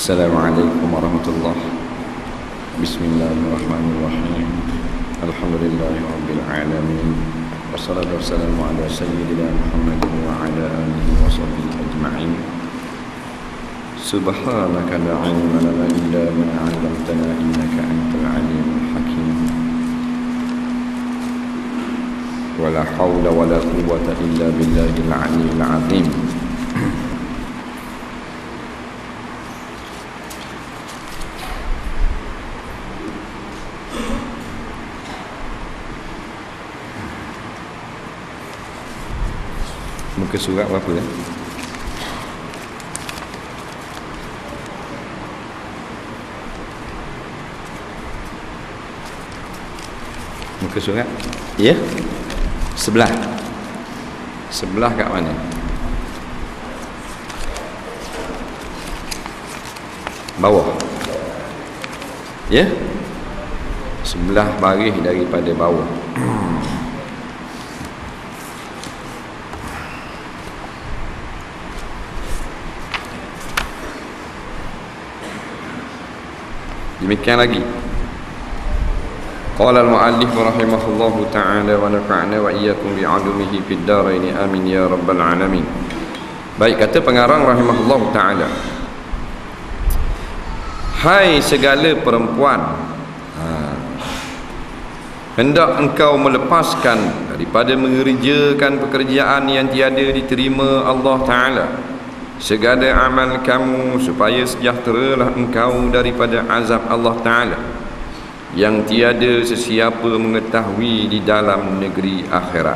Assalamualaikum warahmatullahi. Bismillahirrahmanirrahim. Alhamdulillahirabbil alamin. Wassalatu wassalamu ala sayyidina Muhammadin wa ala alihi wa sahbihi ajma'in. Subhanaka la ilma lana illa ma 'allamtana innaka antal alimul hakim. Wala haula wala quwwata illa billahil 'aliyyil 'azim. Muka surat berapa ya? Muka surat? Ya? Sebelah. Sebelah kat mana? Bawah. Ya? Sebelah baris daripada bawah. Demikian lagi. Qala al-muallif rahimahullahu ta'ala wa nafa'na wa iyyakum bi'ulumihi fid dharain amin ya rabbal alamin. Baik, kata pengarang rahimahullahu ta'ala, hai segala perempuan, hendak engkau melepaskan daripada mengerjakan pekerjaan yang tiada diterima Allah Ta'ala segala amal kamu, supaya sejahteralah engkau daripada azab Allah Ta'ala yang tiada sesiapa mengetahui di dalam negeri akhirat.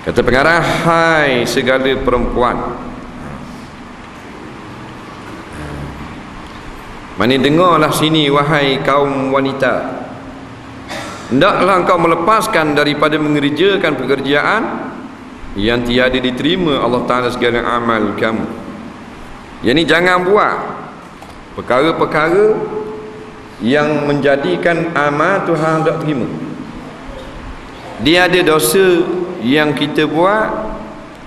Kata pengarah, hai segala perempuan. Mani dengarlah sini wahai kaum wanita, hendaklah engkau melepaskan daripada mengerjakan pekerjaan yang tiada diterima Allah Ta'ala segala amal kamu. Yang ni jangan buat perkara-perkara yang menjadikan amal Tuhan tak terima. Dia ada dosa yang kita buat,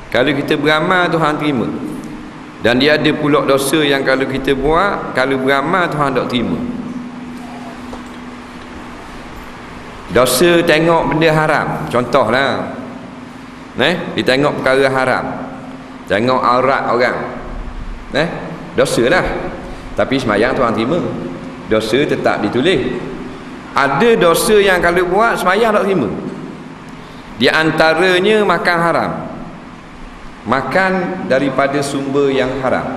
kalau kita beramal Tuhan terima. Dan dia ada pula dosa yang kalau kita buat, kalau beramal Tuhan tak terima. Dosa tengok benda haram, contohlah, dia tengok perkara haram, tengok aurat orang, dosa lah. Tapi semayang Tuhan terima, dosa tetap ditulis. Ada dosa yang kalau buat semayang tak terima. Di antaranya makan haram, makan daripada sumber yang haram.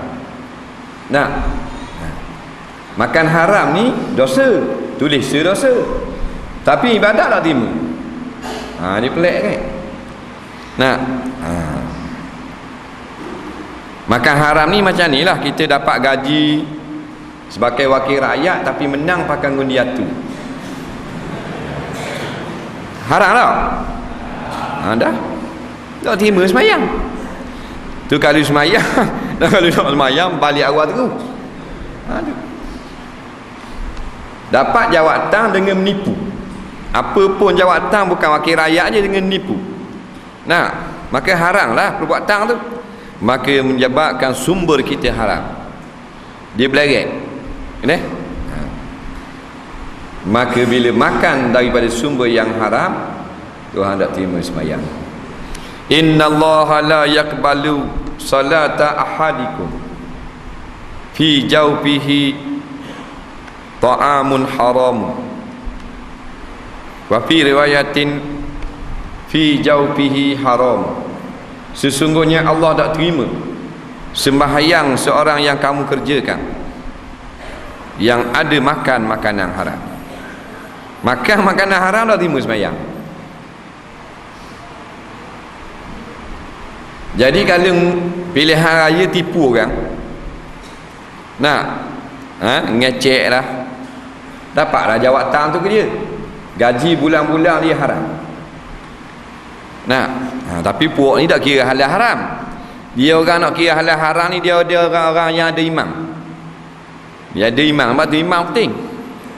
Makan haram ni dosa, tulis dosa, tapi ibadat tak terima. Ni pelik kan? Makan haram ni macam ni lah, kita dapat gaji sebagai wakil rakyat tapi menang pakai ngundiatu. Haram tak? Dah tak terima semayang tu. Kalau semayang dan kalau tak semayang balik awal terus. Dapat jawatan dengan menipu. Apa pun jawatan bukan wakil rakyat je, dengan menipu. Maka haram lah perbuatan tu. Maka menyebabkan sumber kita haram, dia belerek. Maka bila makan daripada sumber yang haram, Tuhan tak terima sembahyang. Innallaha la yaqbalu salata ahadikum fi jawfihi ta'amun haram wa fi riwayatin fi jawfihi haram. Sesungguhnya Allah tak terima sembahyang seorang yang kamu kerjakan yang ada makan makanan haram. Makan makanan haram tak terima sembahyang. Jadi kalau pilihan raya tipu orang, ngecek lah, dapatlah jawatan tu ke dia, gaji bulan-bulan dia haram. Tapi puak ni tak kira halal haram. Dia orang nak kira halal haram ni, dia orang-orang yang ada imam. Dia ada imam, sebab tu imam penting.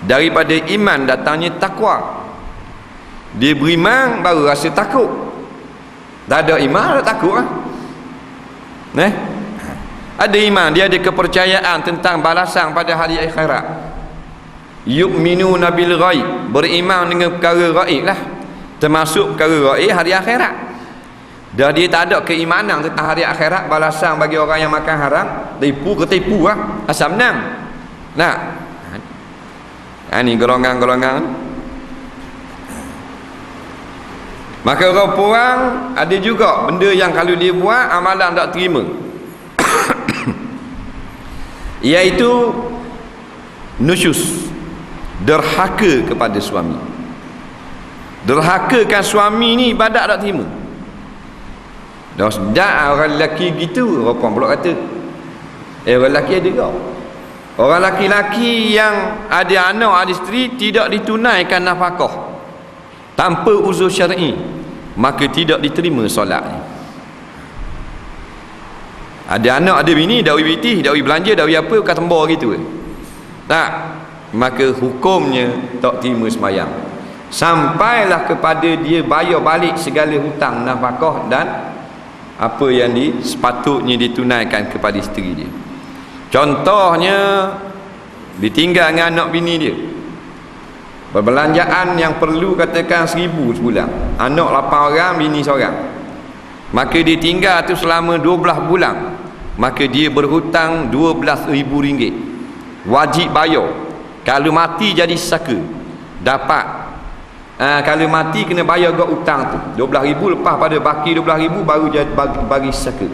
Daripada iman datangnya takwa. Dia beriman baru rasa takut. Tak ada iman tak takut lah. Ada iman, dia ada kepercayaan tentang balasan pada hari akhirat. Yu'minuna bil ghaib, beriman dengan perkara ghaib lah, termasuk perkara ghaib hari akhirat. Dan dia tak ada keimanan tentang hari akhirat, balasan bagi orang yang makan haram, tipu ketipu lah, asal menang. Nah, ni golongan-golongan. Maka orang puang ada juga benda yang kalau dia buat amalan tak terima. Iaitu nusyus, derhaka kepada suami. Derhakakan suami ni ibadat tak terima. Dah sedap orang lelaki gitu, orang puang pula kata orang lelaki ada juga. Orang lelaki-lelaki yang ada anak, ada isteri, tidak ditunaikan nafkah tanpa uzur syar'i, maka tidak diterima solatnya. Ada anak, ada bini, dak witi, dak belanja, dak apa, bukan tembor gitu tak, maka hukumnya tak terima semayang sampailah kepada dia bayar balik segala hutang nafkah dan apa yang sepatutnya ditunaikan kepada isteri dia. Contohnya ditinggal dengan anak bini dia, perbelanjaan yang perlu katakan 1,000 sebulan, anak 8 orang, bini seorang, maka dia tinggal tu selama 12 bulan, maka dia berhutang RM12,000, wajib bayar. Kalau mati jadi saka dapat, kalau mati kena bayar gak hutang tu 12,000, lepas pada baki 12,000 baru jadi bagi saka.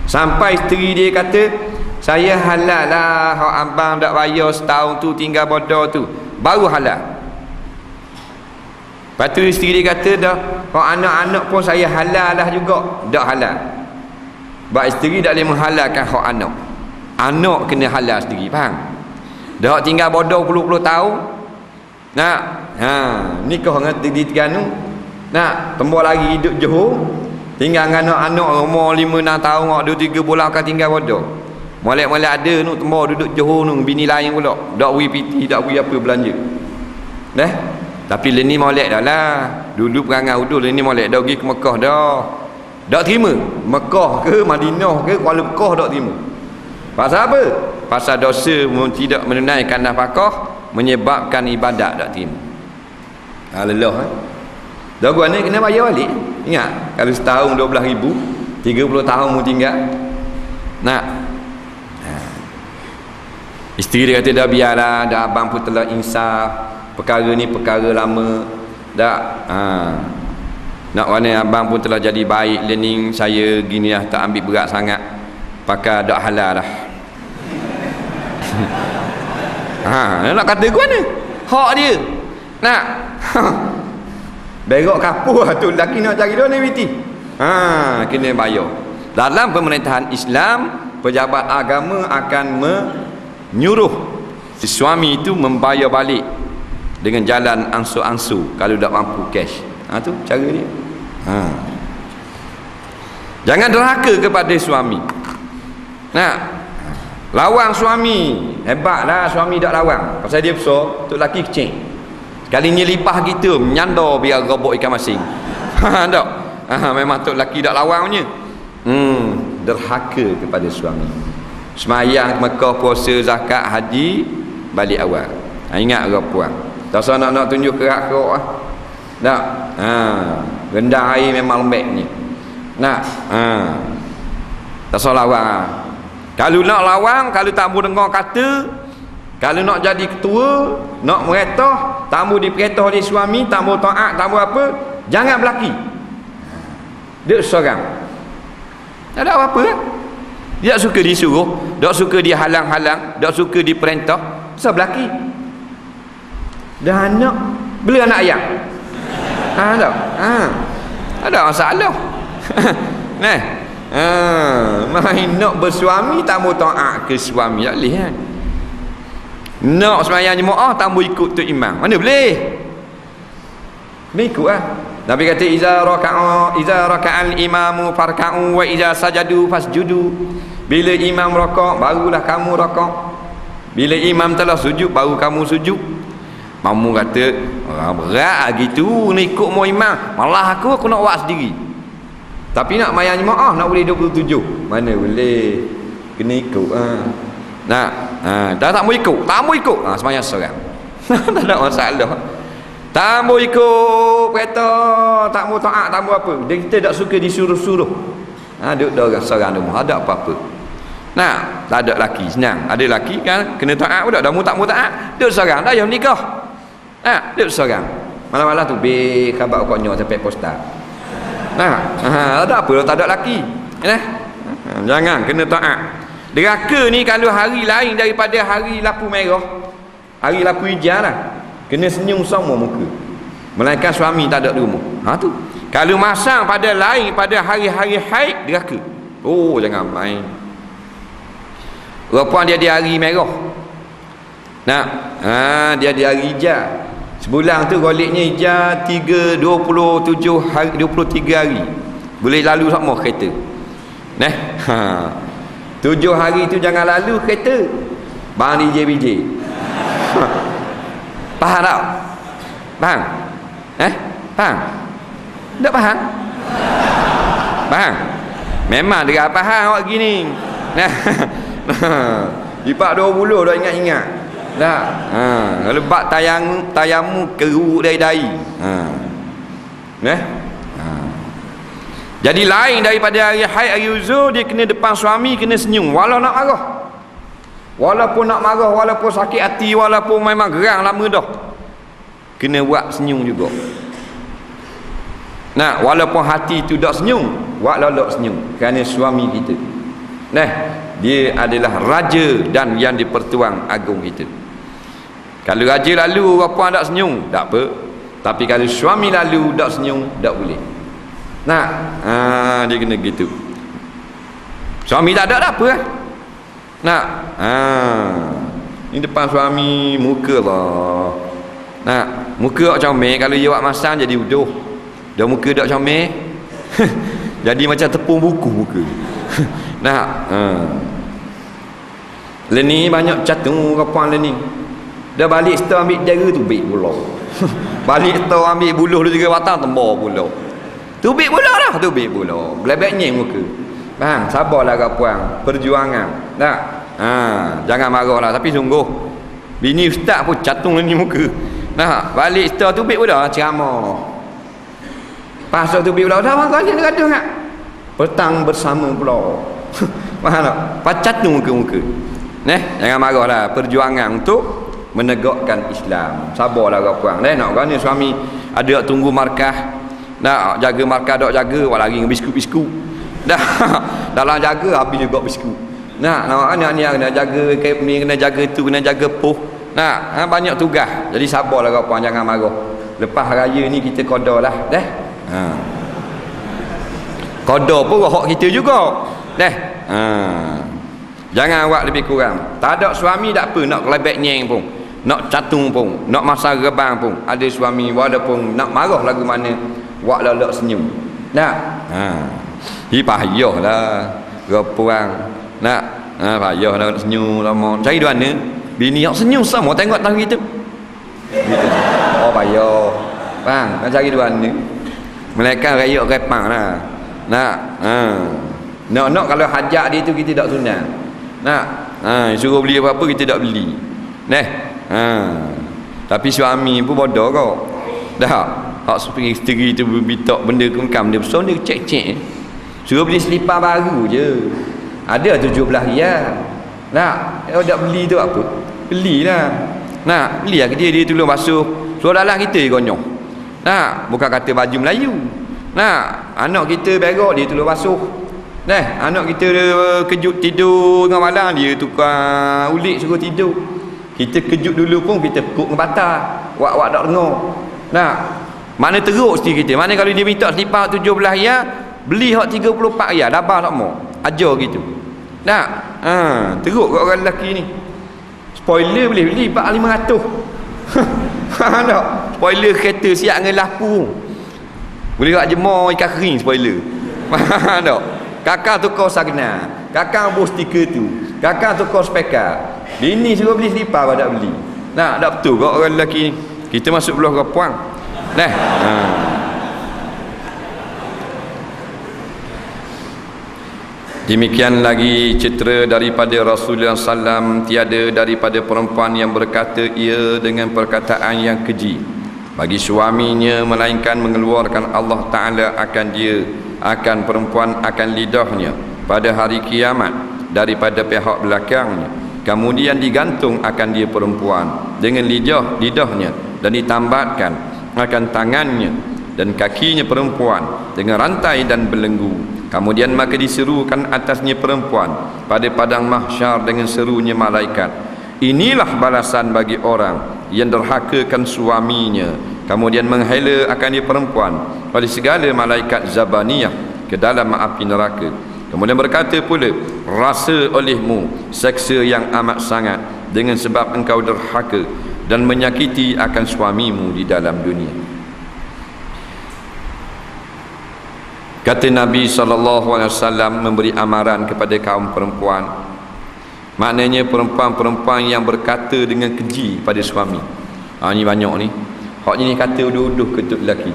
Sampai isteri dia kata, saya halal lah hak abang tak bayar setahun tu, tinggal bodoh tu, baru halal. Lepas tu isteri dia kata dah, hak anak-anak pun saya halal lah juga, tak halal. Sebab isteri tak boleh menghalalkan hak anak, anak kena halal sendiri, faham? Dah hak tinggal bodoh puluh-puluh tahun, nak nikah dengan di Terengganu, nak tembok lagi hidup Johor, tinggal dengan anak-anak umur 5-6 tahun, 2-3 bulan akan tinggal bodoh. Molek-molek ada nu tembok duduk Johor nu, bini lain pula, dak wi piti, dak wi apa belanja. Tapi leni molek dah lah. Dulu perangai udul, leni molek dah pergi ke Mekah dah. Tak terima. Mekah ke Madinah ke Kuala Lumpur tak terima. Pasal apa? Pasal dosa tidak menunaikan nafkah menyebabkan ibadat tak terima. Lelah dah gua ni kena bayar balik. Ingat, kalau setahun 12,000, 30 tahun mu tinggal. Isteri dia kata dah biarlah, dah abang pun telah insaf, perkara ni perkara lama dah. Nak mana abang pun telah jadi baik, learning saya gini lah, tak ambil berat sangat, pakai dak halal lah. Nak kata gua ni hak dia nak berok kapur tu lelaki nak cari dia ni witi, kena bayar. Dalam pemerintahan Islam, pejabat agama akan menyuruh si suami itu membayar balik dengan jalan ansur-ansur kalau tak mampu cash. Tu cara dia. Jangan derhaka kepada suami. Lawang suami, hebatlah suami tak lawang, pasal dia besar, tu lelaki kecil. Sekali nyelipah kita menyandar biar robok ikan masin. Tak. Memang tu lelaki tak lawangnya. Derhaka kepada suami. Semayang, Mekah, puasa, zakat, haji, balik awal. Ingat orang puang. Tak usah nak tunjuk kerak-kerak lah. Tak. Rendah air memang lembeknya. Tak usah lawang lah. Kalau nak lawang, kalau tak mau dengar kata, kalau nak jadi ketua, nak meretah, tak mau diperetah oleh suami, tak mau taat, tak mau apa, jangan berlaki. Dia seorang. Tak ada apa-apa lah. Dia tak suka disuruh, tak suka dihalang-halang, tak suka diperintah, pasal berlaki. Dah anak, beli anak ayam. Tak. Ada masalah. Main nak bersuami tak mau taat ke suami, tak boleh kan? Nak sembahyang jemaah tak mau ikut tu imam, mana boleh? Boleh ikut lah. Nabi kata iza raka'al imamu farka'u wa iza sajadu fasjudu. Bila imam rakaat barulah kamu rakaat, bila imam telah sujud baru kamu sujud. Mamu kata berat gitu ni ikut mau imam, malah aku nak buat sendiri. Tapi nak mayang jemaah nak boleh 27, mana boleh. kena ikut. Dah tak mau ikut, sembahyang seorang. Tak ada masalah. Tak mau ikut kereta, tak mau taat, tak mau apa. Dia kita tak suka disuruh-suruh. Duduk dah orang seorang rumah, ada apa-apa. Tak ada laki, senang. Ada laki kan kena taat pula, dah mau tak mau taat, duduk seorang dah yang nikah. Duduk seorang. Malam-malam tu khabar koknya sampai posta. Ada apa tak ada laki. Jangan kena taat. Deraka ni kalau hari lain daripada hari lampu merah, hari lampu hijau lah, kena senyum sama muka. Melainkan suami tak ada di rumah. Tu. Kalau masang pada lain pada hari-hari haid, deraka. Jangan main. Rupa dia di hari merah. Dia di hari hijau. Sebulan tu goliknya hijau 27 hari, 23 hari. Boleh lalu sama kereta. 7 hari tu jangan lalu kereta. Bang DJ. Faham tak? Faham? Faham? Tak faham? Faham? Memang dia faham awak gini. Lipat 20 dah ingat-ingat. Kalau bak tayamu keruk dari dahi. Jadi lain daripada hari haid, hari uzur, dia kena depan suami, kena senyum walau nak marah. Walaupun nak marah, walaupun sakit hati, walaupun memang gerang lama dah, kena buat senyum juga. Walaupun hati tu tak senyum, buat lolok senyum kerana suami kita. Dia adalah raja dan yang dipertuang agung kita. Kalau raja lalu apa tak senyum, tak apa. Tapi kalau suami lalu tak senyum, tak boleh. Dia kena gitu. Suami tak ada apa kan? Ni depan suami muka lah. Muka tak comel, kalau dia buat masang jadi uduh. Dah muka tak comel. Jadi macam tepung buku muka. Leni banyak catung kapan leni. Dah balik store ambil jara tu bik pula. Balik store ambil buluh dia 3 batang tembak pula. Tubik pula. Belebeknya muka. Faham? Sabarlah kapuang. Perjuangan. Jangan marahlah. Tapi sungguh bini ustaz pun catung ni muka. Balik store tubik pula ceramah. Pasal tubik pula. Dah makan dia gaduh tak? Petang bersama pula. Faham tak? Pacatung muka-muka. Jangan marahlah. Perjuangan untuk menegakkan Islam. Sabarlah kapuang. Nak kan suami ada tunggu markah. Jaga markah dok jaga, awak lari dengan biskut-biskut. Dalam jaga habis juga biskut. Nak ni kena jaga ni, kena jaga tu, kena jaga poh. Banyak tugas. Jadi sabarlah kau puan, jangan marah. Lepas raya ni kita qada lah. Qada pun hak kita juga. Jangan awak lebih kurang. Tak ada suami tak apa nak kelebek nyeng pun, nak catung pun, nak masa rebang pun. Ada suami walaupun nak marah lagu mana, wak lolok senyum. Payahlah repuang. Payahlah nak senyum lama. Cari di mana? Bini yang senyum sama tengok tahu kita. Payah. Bang, nak cari di mana? Mereka rayak repang lah. Nak kalau hajat dia tu kita tak tunang. Suruh beli apa-apa kita tak beli. Tapi suami pun bodoh kau. Hak isteri tu berbitak benda kengkam dia besar, dia cek-cek. Suruh beli selipar baru je. Ada 17 riyal. Tak beli tu apa? Belilah. Beli lah ke dia tolong basuh. Suruh dalam kita konyol. Bukan kata baju Melayu. Anak kita berak dia tolong basuh. Anak kita kejut tidur tengah malam, dia tukar ulik suruh tidur. Kita kejut dulu pun kita kuk dengan batal. Wak tak dengar. Mana teruk stri kita. Mana kalau dia minta selipar 17 riyal, beli hak 34 riyal, dabah tak mau. Ajar gitu. Teruk kat orang lelaki ni. Spoiler boleh beli 400-500. Tak? Spoiler kereta siap dengan lampu. Boleh kat jemur ikan kering spoiler. Tak? Kakak tukar sagna, kakak bos stiker tu, kakak tukar spekar. Bini suruh beli selipar apa tak beli. Tak betul kat orang lelaki ni. Kita masuk belah ke puang. Demikian lagi cerita daripada Rasulullah SAW, tiada daripada perempuan yang berkata ia dengan perkataan yang keji bagi suaminya, melainkan mengeluarkan Allah Ta'ala akan perempuan akan lidahnya pada hari kiamat daripada pihak belakangnya, kemudian digantung akan dia perempuan dengan lidahnya dan ditambatkan akan tangannya dan kakinya perempuan dengan rantai dan belenggu. Kemudian maka diserukan atasnya perempuan pada padang mahsyar dengan serunya malaikat. Inilah balasan bagi orang yang derhakakan suaminya, kemudian menghela akan dia perempuan pada segala malaikat zabaniyah ke dalam api neraka. Kemudian berkata pula, rasa olehmu seksa yang amat sangat dengan sebab engkau derhaka dan menyakiti akan suamimu di dalam dunia. Kata Nabi SAW memberi amaran kepada kaum perempuan, maknanya perempuan-perempuan yang berkata dengan keji pada suami. Ni banyak ni. Hak ni kata uduh-uduh ke tok lelaki.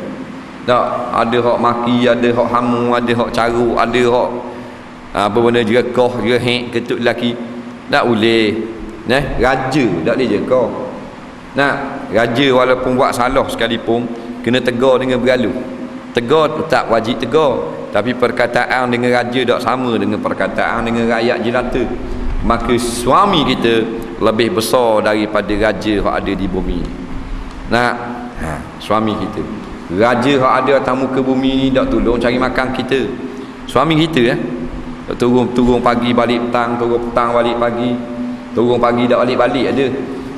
Tak, ada hak maki, ada hak hamu, ada hak caruk, ada hak apa benda juga koh juga hek ke tok lelaki. Tak boleh. Raja tak boleh je kau. Raja walaupun buat salah sekalipun kena tegur dengan beralu. Tegur tak wajib tegur, tapi perkataan dengan raja tak sama dengan perkataan dengan rakyat jelata. Maka suami kita lebih besar daripada raja yang ada di bumi. Suami kita, raja yang ada atas muka bumi ni tak tolong cari makan kita. Suami kita turun pagi balik petang, turun petang balik pagi, turun pagi tak balik-balik ada.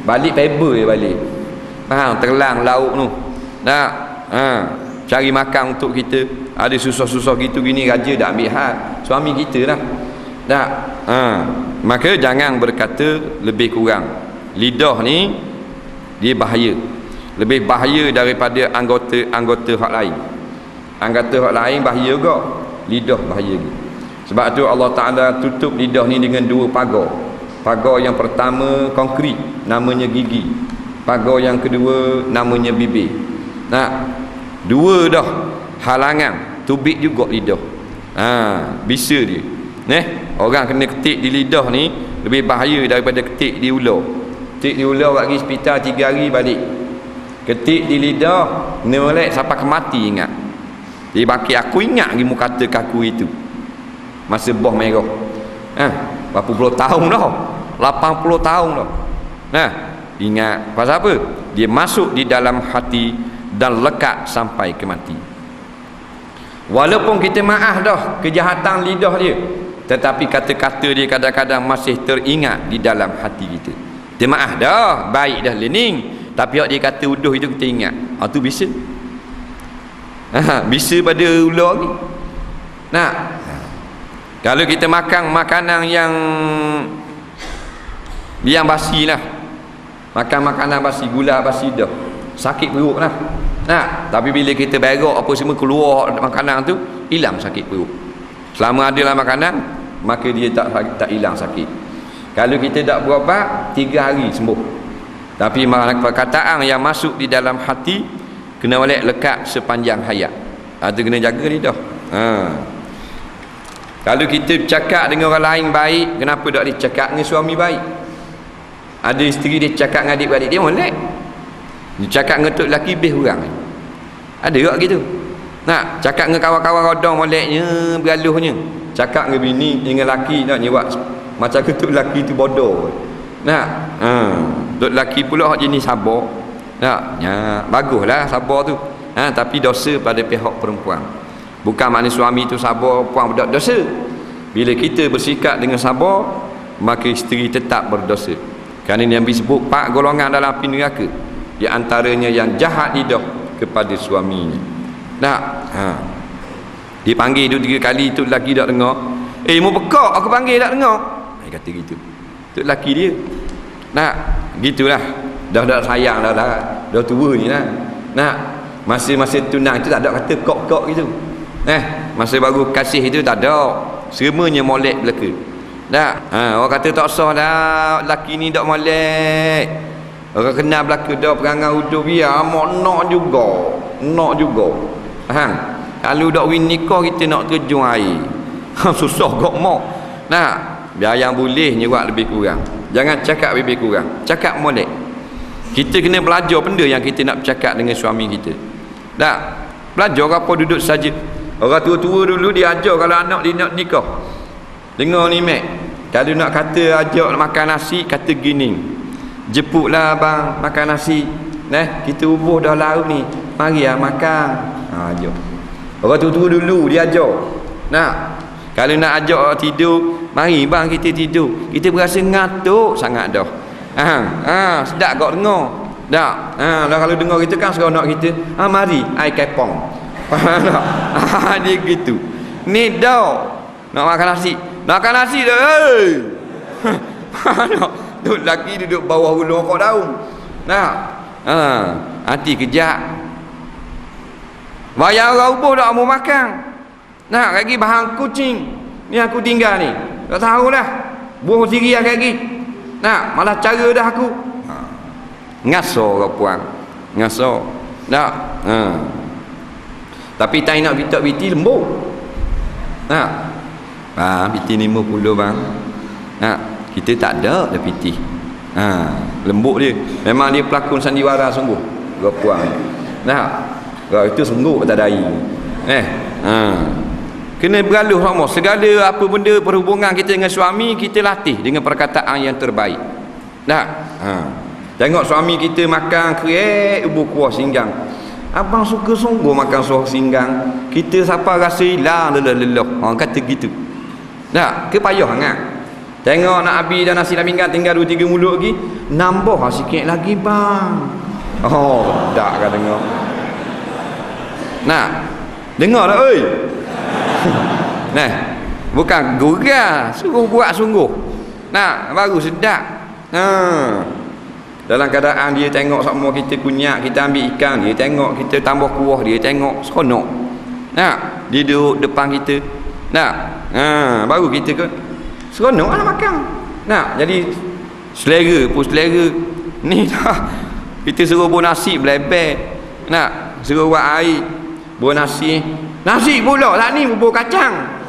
Balik paper je balik. Terlang lauk tu. Cari makan untuk kita. Ada susah-susah gitu gini, raja dah ambil hal. Suami kita lah. Maka jangan berkata lebih kurang. Lidah ni dia bahaya, lebih bahaya daripada anggota hak lain. Anggota hak lain bahaya juga, lidah bahaya juga. Sebab tu Allah Ta'ala tutup lidah ni dengan dua pagar. Pagar yang pertama konkrit, namanya gigi. Pagar yang kedua namanya bibir. Dua dah halangan, tubik juga lidah. Bisa dia. Orang kena ketik di lidah ni lebih bahaya daripada ketik di ular. Ketik di ular bagi hospital 3 hari balik. Ketik di lidah kena molek sampai ke mati ingat. Jadi baki aku ingat lagi mu kata kaku itu masa boh merah. Berapa puluh tahun dah, 80 tahun dah. Ingat pasal apa? Dia masuk di dalam hati dan lekat sampai ke mati. Walaupun kita maaf dah kejahatan lidah dia, tetapi kata-kata dia kadang-kadang masih teringat di dalam hati kita. Dia maaf dah, baik dah lening, tapi hak dia kata uduh itu kita ingat. Tu bisa. Bisa pada ular ni. Kalau kita makan makanan yang basi lah, makan makanan basi, gula basi dah, sakit perut lah. Tapi bila kita berak apa semua keluar makanan tu, hilang sakit perut. Selama ada dalam makanan, maka dia tak hilang sakit. Kalau kita tak berubat, 3 hari sembuh. Tapi perkataan yang masuk di dalam hati kena balik lekat sepanjang hayat. Itu kena jaga lidah. Kalau kita bercakap dengan orang lain baik, kenapa tak dia cakap dengan suami baik? Ada isteri dia cakap dengan adik-beradik dia molek. Dia cakap dengan tok lelaki lebih kurang. Ada juga gitu. Cakap dengan kawan-kawan rodong moleknya, beraluhnya. Cakap dengan bini, dengan lelaki nak buat macam ke tok lelaki tu bodoh. Tok lelaki pula hak jenis sabar. Baguslah sabar tu. Tapi dosa pada pihak perempuan. Bukan makna suami tu sabar, puan berdak dosa. Bila kita bersikap dengan sabar, maka isteri tetap berdosa. Kerana Nabi sebut 4 golongan dalam api neraka. Di antaranya yang jahat lidah kepada suaminya. Dipanggil 2-3 kali, tu lelaki tak dengar. Mu pekak aku panggil tak dengar. Dia kata gitu. Tu lelaki dia. Gitulah. Dah sayang dah tua ni lah. Masa tunang tu tak ada kata kok-kok gitu. Masa baru kasih itu tak ada. Semuanya molek belaka. Orang kata tak sah dah, lelaki ni tak molek. Orang kenal belaka dah perangai uduh biar nak juga. Kalau dak win nikah kita nak terjun air. Susah kok mau. Nah, biar yang boleh nyurat lebih kurang. Jangan cakap lebih kurang. Cakap molek. Kita kena belajar benda yang kita nak bercakap dengan suami kita. Tak? Belajar apa duduk saja. Orang tua-tua dulu dia ajar kalau anak dia nak nikah. Dengar ni mek. Kalau nak kata ajak makan nasi, kata gini. Jemputlah abang makan nasi. Kita ubuh dah laut ni. Mari makan. Ajak. Orang tua-tua dulu dia ajar. Kalau nak ajak tidur, mari bang kita tidur. Kita berasa ngantuk sangat dah. Sedap kau dengar. Tak. Lah kalau dengar kita kan seronok kita. Mari ai kepong. Dia gitu. Ni dah nak makan nasi. Nak makan nasi dah. Duduk lagi duduk bawah ulung kau daun. Hati kejap. Bayar orang ubuh tak mau makan. Lagi bahan kucing. Ni aku tinggal ni. Tak tahulah. Buah siri lagi. Malah cara dah aku. Ngaso kau puang. Ngaso. Tak. Tapi tak nak bitak-biti lembut. Piti 50 bang. Kita tak ada dah piti. Lembut dia. Memang dia pelakon sandiwara sungguh. Kau puang. Kau itu sungguh tak dai. Kena bergaluh sama. Segala apa benda perhubungan kita dengan suami, kita latih dengan perkataan yang terbaik. Tengok suami kita makan kerek ubu kuah singgang. Abang suka sungguh makan suah singgang. Kita siapa rasa hilang lelah-lelah. Orang kata gitu. Ke payah sangat. Tengok nak habis dah nasi dah pinggan, tinggal 2-3 mulut lagi. Nambah sikit lagi bang. Tak kan dengar. Dengar tak oi? Bukan gurau, suruh buat sungguh. Baru sedap. Dalam keadaan dia tengok sama kita kunyak, kita ambil ikan, dia tengok kita tambah kuah, dia tengok seronok. Dia duduk depan kita. Baru kita ke seronok nak makan. Jadi selera pun selera. Ni dah kita suruh buat nasi belebek. Suruh buat air, buat nasi. Nasi pula tak ni bubur kacang.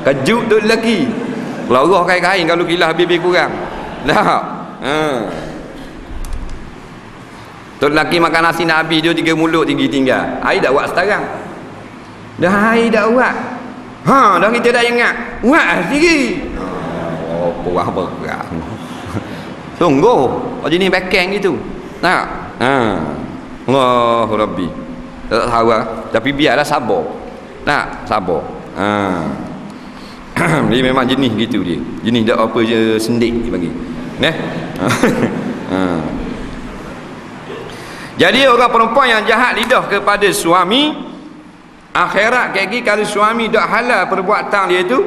Kejut tu lagi. Kelorah kain-kain kalau gila habis-habis kurang. Tu lelaki makan nasi nak habis dia 3 mulut tinggi tinggal. Air dak buat sekarang. Dah air dak buat. Dah kita dah ingat. Buat sendiri. Kurang berat. Sungguh. Jenis bekeng gitu. Allah Rabbi. Tak tahu lah. Tapi biarlah sabar. Sabar. Dia memang jenis gitu dia. Jenis tak apa je sendik dia bagi. Jadi orang perempuan yang jahat lidah kepada suami, akhirat kaki kalau suami tak halal perbuatan dia tu,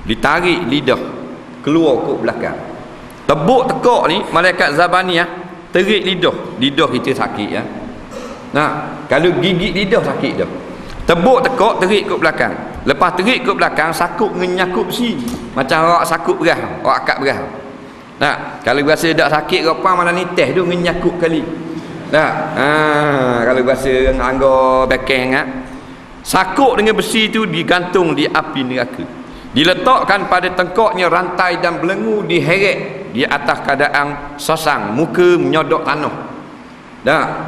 ditarik lidah keluar ke belakang. Tebuk tekak ni malaikat Zabaniyah terik lidah kita sakit ya. Kalau gigit lidah sakit dah. Tebuk tekak terik ke belakang. Lepas terik ke belakang sakut ngenyakup si. Macam orang sakut berah, orang akak berah. Kalau rasa tak sakit ke apa malah ni teh tu ngenyakup kali. Kalau rasa anggar bekeng sakut dengan besi tu digantung di api neraka. Diletakkan pada tengkoknya rantai dan belenggu diheret di atas keadaan sosang, muka menyodok tanah.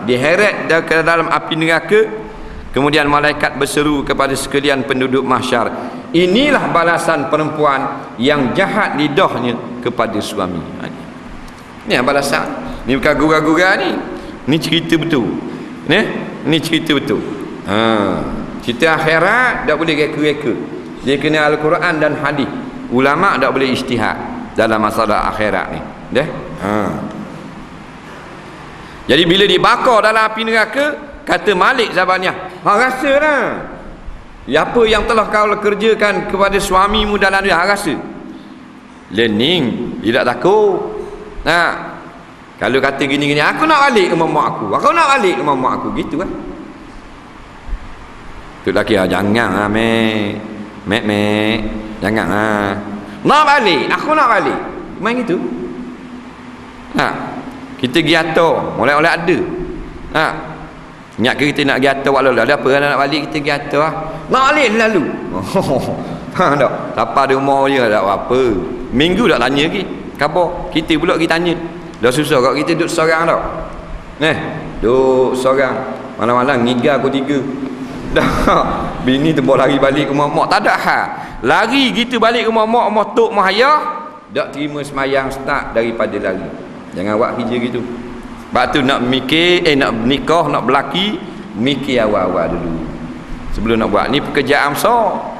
Diheret ke dalam api neraka. Kemudian malaikat berseru kepada sekalian penduduk mahsyar, inilah balasan perempuan yang jahat lidahnya kepada suami. Ini balasan. Ni bukan gurau-gurau ni. Ni cerita betul. Ni cerita betul. Cerita akhirat tak boleh reka-reka. Dia kena Al-Quran dan hadis. Ulama tak boleh ijtihad dalam masalah akhirat ni. Jadi bila dibakar dalam api neraka, kata Malik Zabaniyah, rasa lah apa yang telah kau kerjakan kepada suamimu dalam dia, rasa learning, tidak takut. Kalau kata gini-gini, aku nak balik ke mamak aku nak balik ke mamak aku, gitu kan. Tu lelaki, jangan mek jangan nak balik, aku nak balik, main gitu. Kita pergi atur oleh-oleh ada. Ingat ke kita nak pergi atas wak lalu, ada apa nak balik kita pergi atas lah. Nak balik lalu. Faham tak? Siapa di rumah je tak apa. Minggu tak tanya lagi. Khabar. Kita pula kita tanya. Dah susah kalau kita duduk seorang tak? Duduk seorang. Malam-malam ngigar pukul 3. Dah. Bini terbawa lari balik ke rumah mak. Tak ada hal. Lari gitu balik ke rumah mak, rumah tok, rumah ayah. Tak terima semayang start daripada lari. Jangan buat kerja gitu. Sebab tu nak mikir, nak nikah, nak berlaki, mikir awal-awal dulu. Sebelum nak buat. Ni pekerjaan besar.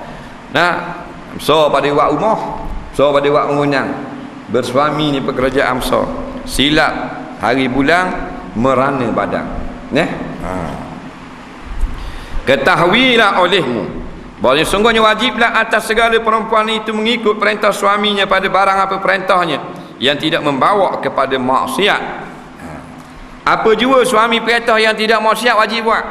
Besar pada buat rumah, besar pada buat mengundang. Bersuami ni pekerjaan besar. Silap hari bulan, merana badan. Ketahuilah olehmu bahawa sungguhnya wajiblah atas segala perempuan itu mengikut perintah suaminya pada barang apa perintahnya yang tidak membawa kepada maksiat. Apa jua suami perintah yang tidak maksiat wajib buat.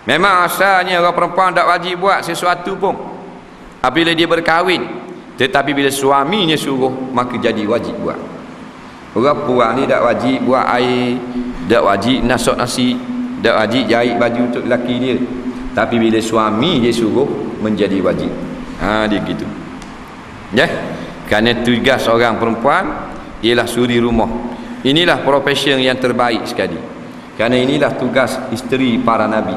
Memang asalnya orang perempuan tak wajib buat sesuatu pun apabila dia berkahwin, tetapi bila suaminya suruh maka jadi wajib buat. Orang perempuan ni tak wajib buat air, tak wajib masak nasi, tak wajib jahit baju untuk lelaki dia, tapi bila suami dia suruh menjadi wajib. Dia gitu. Kerana tugas orang perempuan ialah suri rumah. Inilah profession yang terbaik sekali. Kerana inilah tugas isteri para nabi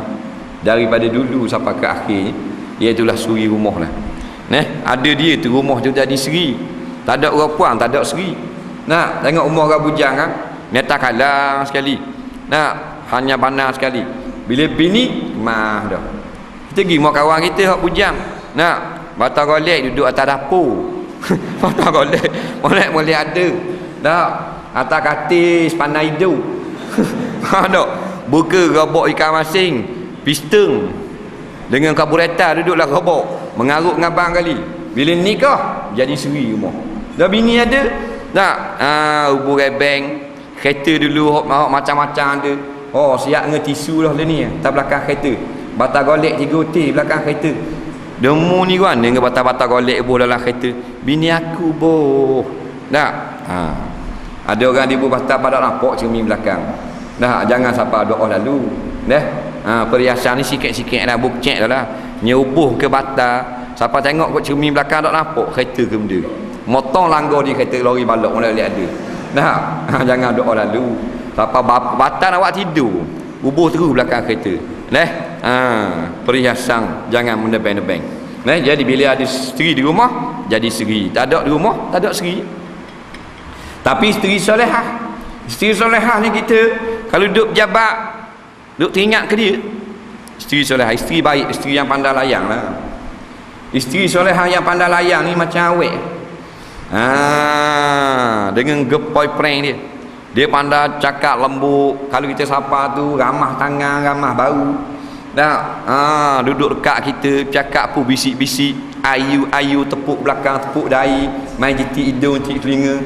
daripada dulu sampai ke akhirnya, iaitulah suri rumah lah. Ada dia tu rumah tu jadi seri. Tak ada orang puan, tak ada seri. Tengok rumah orang bujang kan, neta kalang sekali. Hanya panas sekali. Bila bini mah dah. Kita pergi rumah kawan kita hak bujang. Batal golek duduk atas dapur. Batal golek, molek ada. Dah atas katil sepanai hidup. Tak? Buka robok ikan masing, piston dengan karburetor duduklah robok, mengarut ngabang kali. Bila nikah jadi seri rumah. Dah bini ada. Hubung rebeng, kereta dulu macam-macam ada. Siap dengan tisu lah ni atas belakang kereta. Batal golek 3 hotel belakang kereta. Demu ni kan dengan batal-batal golek boh dalam kereta. Bini aku boh. Ada orang dia batal pada nampak cermin belakang. Jangan siapa doa lalu. Perhiasan ni sikit-sikit dah bukcek dah lah. Nyubuh ke batal. Siapa tengok kat cermin belakang tak nampak kereta ke benda. Motong langgar di kereta lori balok mulai lihat ada. Jangan doa lalu. Siapa batal nak buat tidur, ubuh terus belakang kereta. Perhiasan jangan menebeng-nebeng. Jadi bila ada isteri di rumah jadi seri. Tak ada di rumah tak ada seri. Tapi isteri solehah, isteri solehah ni kita kalau duduk jabat, duduk teringat ke dia. Isteri solehah, isteri baik, isteri yang pandai layang lah. Isteri solehah yang pandai layang ni macam awet. Dengan boyfriend dia pandai cakap lembut. Kalau kita sapa tu ramah tangan, ramah bau. Duduk dekat kita cakap pun bisik-bisik, ayu-ayu, tepuk belakang, tepuk dahi, main jitik hidung, jitik telinga.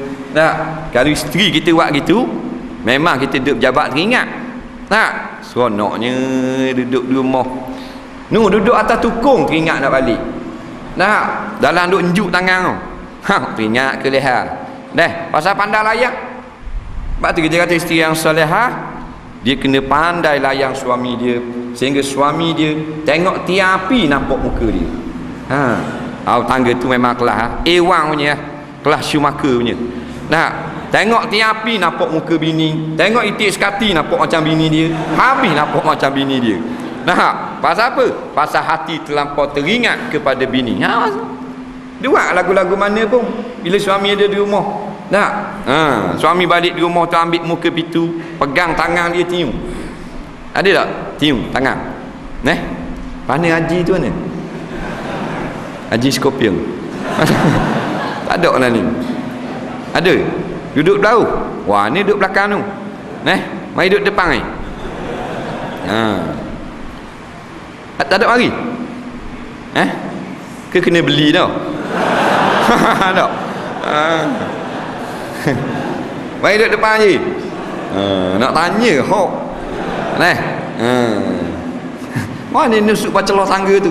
Kalau isteri kita buat gitu, memang kita duduk jabat teringat. Seronoknya duduk di rumah. Duduk atas tukung teringat nak balik. Dalam duduk njuk tangan tu. Teringat ke leha. Pasal pandai layak. Sebab tu kita kata isteri yang solehah, dia kena pandai layang suami dia sehingga suami dia tengok tiap api nampak muka dia. Tangga tu memang kelas ewang punya, kelas Schumacher punya. Tengok tiap api nampak muka bini, tengok itik sekati nampak macam bini dia, habis nampak macam bini dia. Pasal apa? Pasal hati terlampau teringat kepada bini. Dia buat lagu-lagu mana pun bila suami ada di rumah. Suami balik di rumah tu ambil muka pintu, pegang tangan dia tiup. Ada tak? Tiup tangan. Mana Haji tu mana? Haji Scorpion. Tak ada lah ni. Ada? Duduk belakang. Wah, ni duduk belakang tu. Mari duduk depan ni. Tak ada mari. Ke kena beli tau. Tak. Mari duduk depan je. Nak tanya hok. Mana nusuk bacelah tangga tu.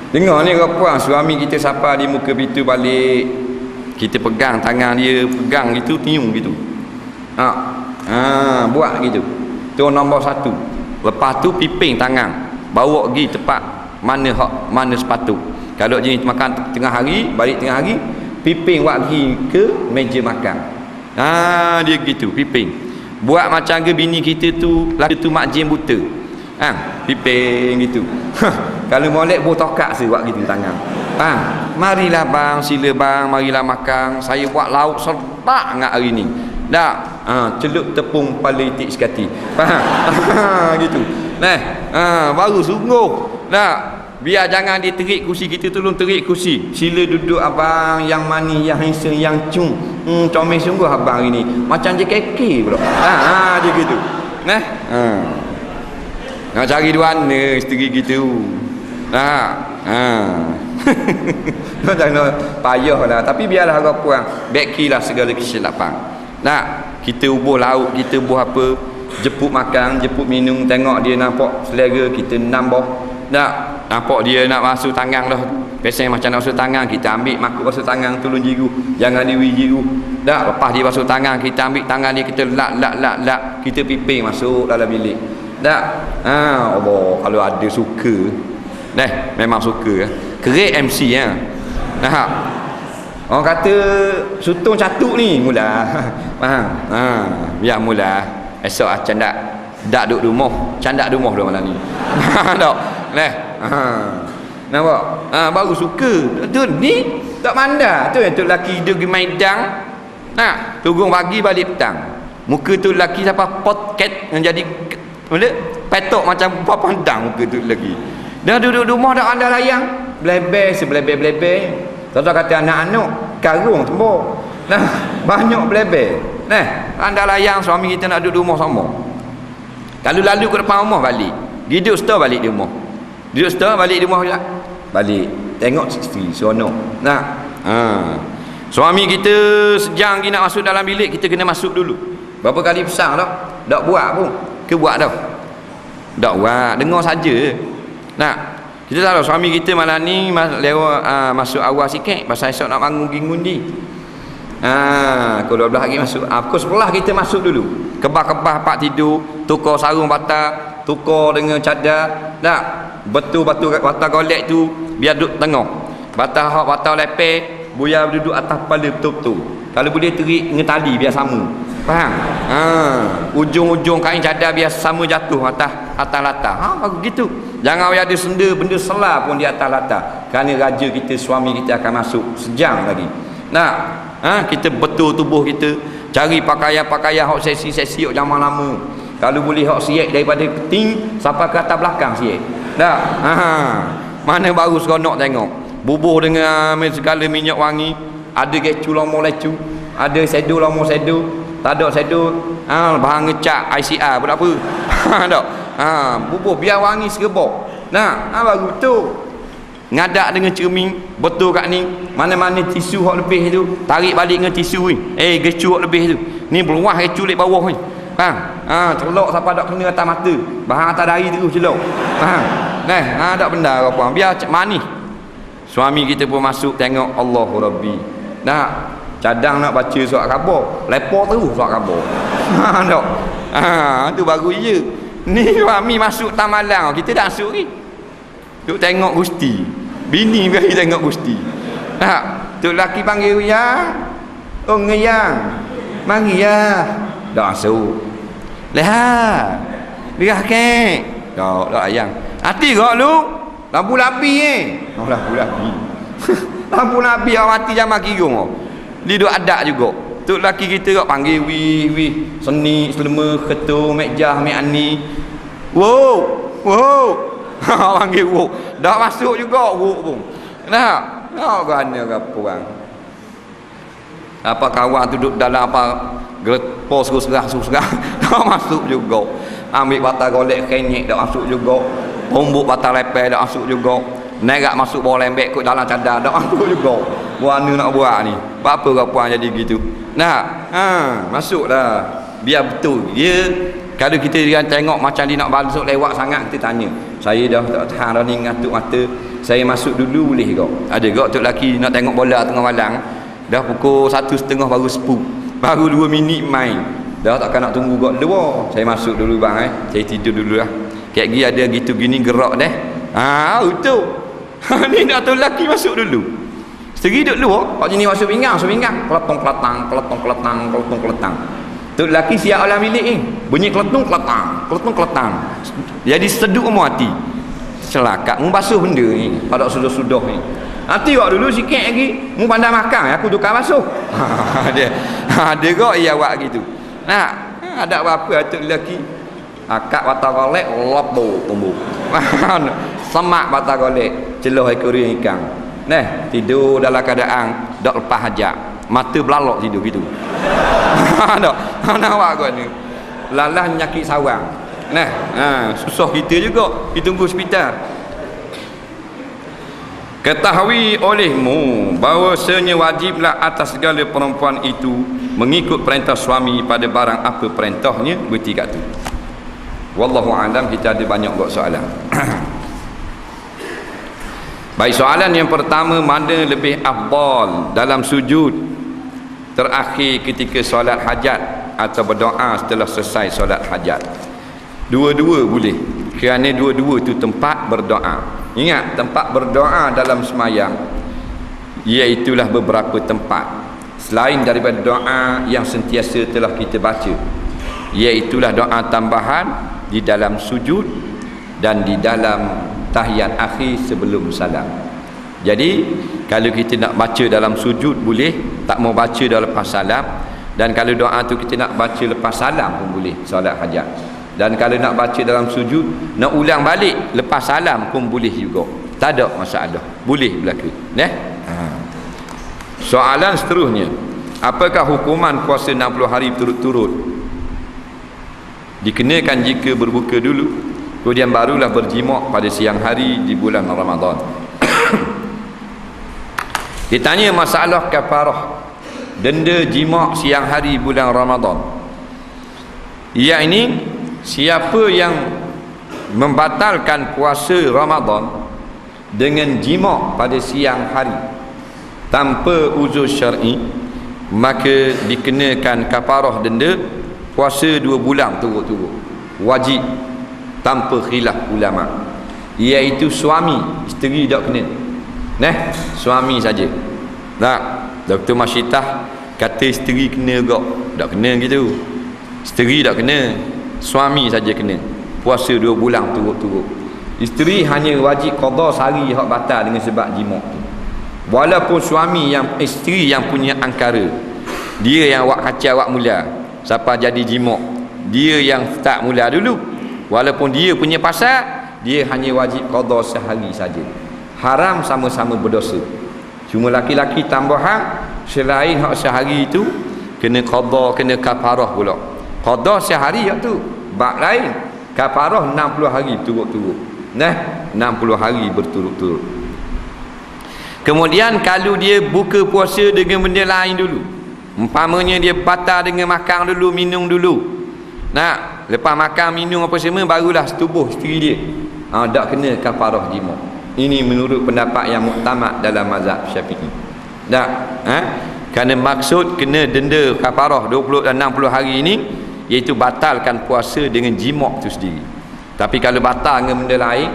Dengar ni orang puan, suami kita sapa di muka pintu balik, kita pegang tangan dia, pegang gitu, tiung gitu. Buat gitu. Tu nombor satu. Lepas tu piping tangan, bawa pergi tempat mana sepatu. Kalau jenis makan tengah hari, balik tengah hari, piping buat pergi ke meja makan. Dia gitu piping. Buat macam ke bini kita tu, laki tu mak jin buta. Piping gitu. Kalau molek botokat se buat gitu tangan. Marilah bang, sila bang, marilah makan. Saya buat lauk sedap ngak hari ni. Dak, celup tepung politik sekati. Faham? Gitu. Baru sungguh. Dak, biar jangan diterik kursi kita, tolong terik kursi. Sila duduk abang yang manis, yang handsome, yang cung. Comel sungguh abang hari ni. Macam JKK pula. Dia gitu. Nak cari duana isteri gitu. Jangan payah lah. Tapi biarlah orang puang bakilah segala kesilapan. Kita ubuh lauk, kita ubuh apa, jemput makan, jemput minum, tengok dia nampak selera, kita nambah. Nampak dia nak basuh tangan lah, biasanya macam nak basuh tangan, kita ambil makuk basuh tangan, tolong jiru, jangan diwi jiru. Lepas dia basuh tangan, kita ambil tangan dia, kita lak, kita piping masuk dalam bilik. Allah, kalau ada suka, memang suka. Kerik MC ya. Orang kata sutong catuk ni mula. Biar mula. Esok candak dak duduk rumah, candak rumah dah malam ni. Tak. Nampak? Baru suka. Tu ni tak mandar. Tu yang tu lelaki dia pergi maidang. Tunggu pagi balik petang. Muka tu lelaki siapa podcast yang jadi petok macam pandang muka tu lagi. Dah duduk rumah dak andal layang. Blebel sebelebel-blebel. Tuan-tuan kata anak-anak karung tembok. Banyak blebel. Anda layang suami kita nak duduk rumah sama. Kalau lalu ke depan rumah balik. Duduk setor balik di rumah. Duduk setor balik di rumah pula. Balik. Tengok isteri seronok. Suami kita sejang lagi nak masuk dalam bilik, kita kena masuk dulu. Berapa kali besar dah? Tak buat pun. Ke buat dah? Tak buat. Dengar saja. Kita tahu suami kita malam ni masuk awal sikit pasal esok nak bangun pergi ngundi. Pukul 12 lagi masuk. Pukul 11 kita masuk dulu. Kebah-kebah pak tidur, tukar sarung batal, tukar dengan cadar. Betul batu golek tu biar duduk tengah. Batal lepek, buaya duduk atas kepala betul-betul. Kalau boleh terik dengan tali biar sama. Faham? Ujung-ujung kain cadar biar sama jatuh atas latar. Bagus gitu. Jangan ada senda benda selah pun di atas latar. Kerana raja kita, suami kita akan masuk sejam lagi. Kita betul tubuh kita, cari pakaian-pakaian hok seksi-seksi hok zaman lama. Kalau boleh hok siap daripada keting sampai ke atas belakang siap. Mana baru seronok tengok. Bubuh dengan segala minyak wangi, ada kecu lomo lecu, ada sedo lomo sedo, tak ada sedo, bahan ngecat ICR pun apa. Tak. Bubuh biar wangi serebok. Baru tu ngadak dengan cermin betul kat ni, mana-mana tisu hok lebih tu tarik balik dengan tisu ni, gecu hok lebih tu ni beluah gecu lek bawah ni. Celok siapa dak kena atas mata, bahan atas dahi tu celok. Tak benda apa biar manis. Suami kita pun masuk tengok Allahu Rabbi. Cadang nak baca surat khabar, lepas terus surat khabar. Tu baru ya. Ni suami masuk tamalang, kita dah masuk ni. Duk tengok Gusti. Bini bagi tengok Gusti. Tu lelaki panggil ya. Oh ngeyang. Mari ya. Dah masuk. Lihat. Birah kek. Tak ayang. Hati kok lu. Lampu lapi lampu lapi. Lampu lapi awak mati zaman kirung. Dia duk adak juga. Tu lelaki kita kok panggil wih seni selema ketua mejah mek ani. Wow. Panggil wow. Dah masuk juga wow pun. Kerana apa orang. Apa kawan tu duduk dalam apa pos serah. Dah masuk juga. Ambil batal golek kenyek dah masuk juga. Pombuk batal lepel dah masuk juga. Nerak masuk bawah lembek kot dalam cadar dah masuk juga. Buana nak buat ni. Apa kau puan jadi gitu. Masuk dah. Biar betul. Dia kalau kita tengok macam dia nak balik lewat sangat, kita tanya. Saya dah tak tahan dah ni ngatuk mata. Saya masuk dulu boleh kau? Ada kau tu lelaki nak tengok bola tengah malam. Dah pukul 1:30 baru sepuh. Baru 2 minit main. Dah takkan nak tunggu kat luar. Saya masuk dulu bang Saya tidur dulu lah. Kayak gini ada gitu gini gerak deh. Itu. Ni nak tu lelaki masuk dulu. Isteri duduk luar. Pak sini masuk pinggang. Keletang. Tu lelaki siap alam bilik ni. Bunyi keletang. Jadi seduk mu hati. Celaka. Mu basuh benda ni. Pada sudah-sudah ni. Nanti awak dulu sikit lagi. Mu pandai makan. Aku tukar basuh. Dia kok ia awak gitu. Nah, ada apa-apa atuk lelaki akak batang golek lop tumbuh semak batang golek celuh ekor ikan tidur dalam keadaan dak lepas hajat mata belalok tidur gitu dak mana awak kau ni lalah nyakit sawang susah kita juga ditunggu hospital. Ketahui olehmu bahawasanya wajiblah atas segala perempuan itu mengikut perintah suami pada barang apa perintahnya, berti kat tu. Wallahu a'lam. Kita ada banyak buat soalan. Baik, soalan yang pertama, mana lebih afdal dalam sujud terakhir ketika solat hajat atau berdoa setelah selesai solat hajat? Dua-dua boleh, kerana dua-dua itu tempat berdoa. Ingat, tempat berdoa dalam semayang iaitulah beberapa tempat selain daripada doa yang sentiasa telah kita baca, iaitulah doa tambahan di dalam sujud dan di dalam tahiyat akhir sebelum salam. Jadi kalau kita nak baca dalam sujud boleh, tak mau baca dah lepas salam. Dan kalau doa tu kita nak baca lepas salam pun boleh, solat hajat. Dan kalau nak baca dalam sujud, nak ulang balik lepas salam pun boleh juga. Tak ada masalah. Boleh berlaku. Soalan seterusnya, apakah hukuman puasa 60 hari berturut-turut? Dikenakan jika berbuka dulu, kemudian barulah berjimak pada siang hari di bulan Ramadan. Ditanya masalah kafarah denda jimak siang hari bulan Ramadan. Ia ini, siapa yang membatalkan puasa Ramadan dengan jimak pada siang hari tanpa uzur syar'i, maka dikenakan kafarah denda puasa 2 bulan turut-turut, wajib tanpa khilaf ulama. Iaitu suami, isteri tak kena. Suami saja. Dr. Masyitah kata isteri kena gak, tak kena gitu. Isteri tak kena, suami saja kena puasa 2 bulan turut-turut. Isteri hanya wajib qada sehari hak batal dengan sebab jimak tu. Walaupun suami yang isteri yang punya angkara, dia yang awak kacau awak mula siapa jadi jimak, dia yang start mula dulu, walaupun dia punya pasal, dia hanya wajib qada sehari saja. Haram sama-sama berdosa. Cuma laki-laki tambahan selain hak sehari itu kena qada, kena kafarah pula. Qada sehari tu bab lain, kafarah 60 hari turut-turut. 60 hari berturut-turut. Kemudian kalau dia buka puasa dengan benda lain dulu, umpamanya dia batal dengan makan dulu, minum dulu. Lepas makan minum apa semua barulah setubuh isteri dia, tak kena kafarah jimak. Ini menurut pendapat yang muktamad dalam mazhab Syafi'i. Kerana maksud kena denda kafarah 20 dan 60 hari ini iaitu batalkan puasa dengan jimak tu sendiri. Tapi kalau batal dengan benda lain,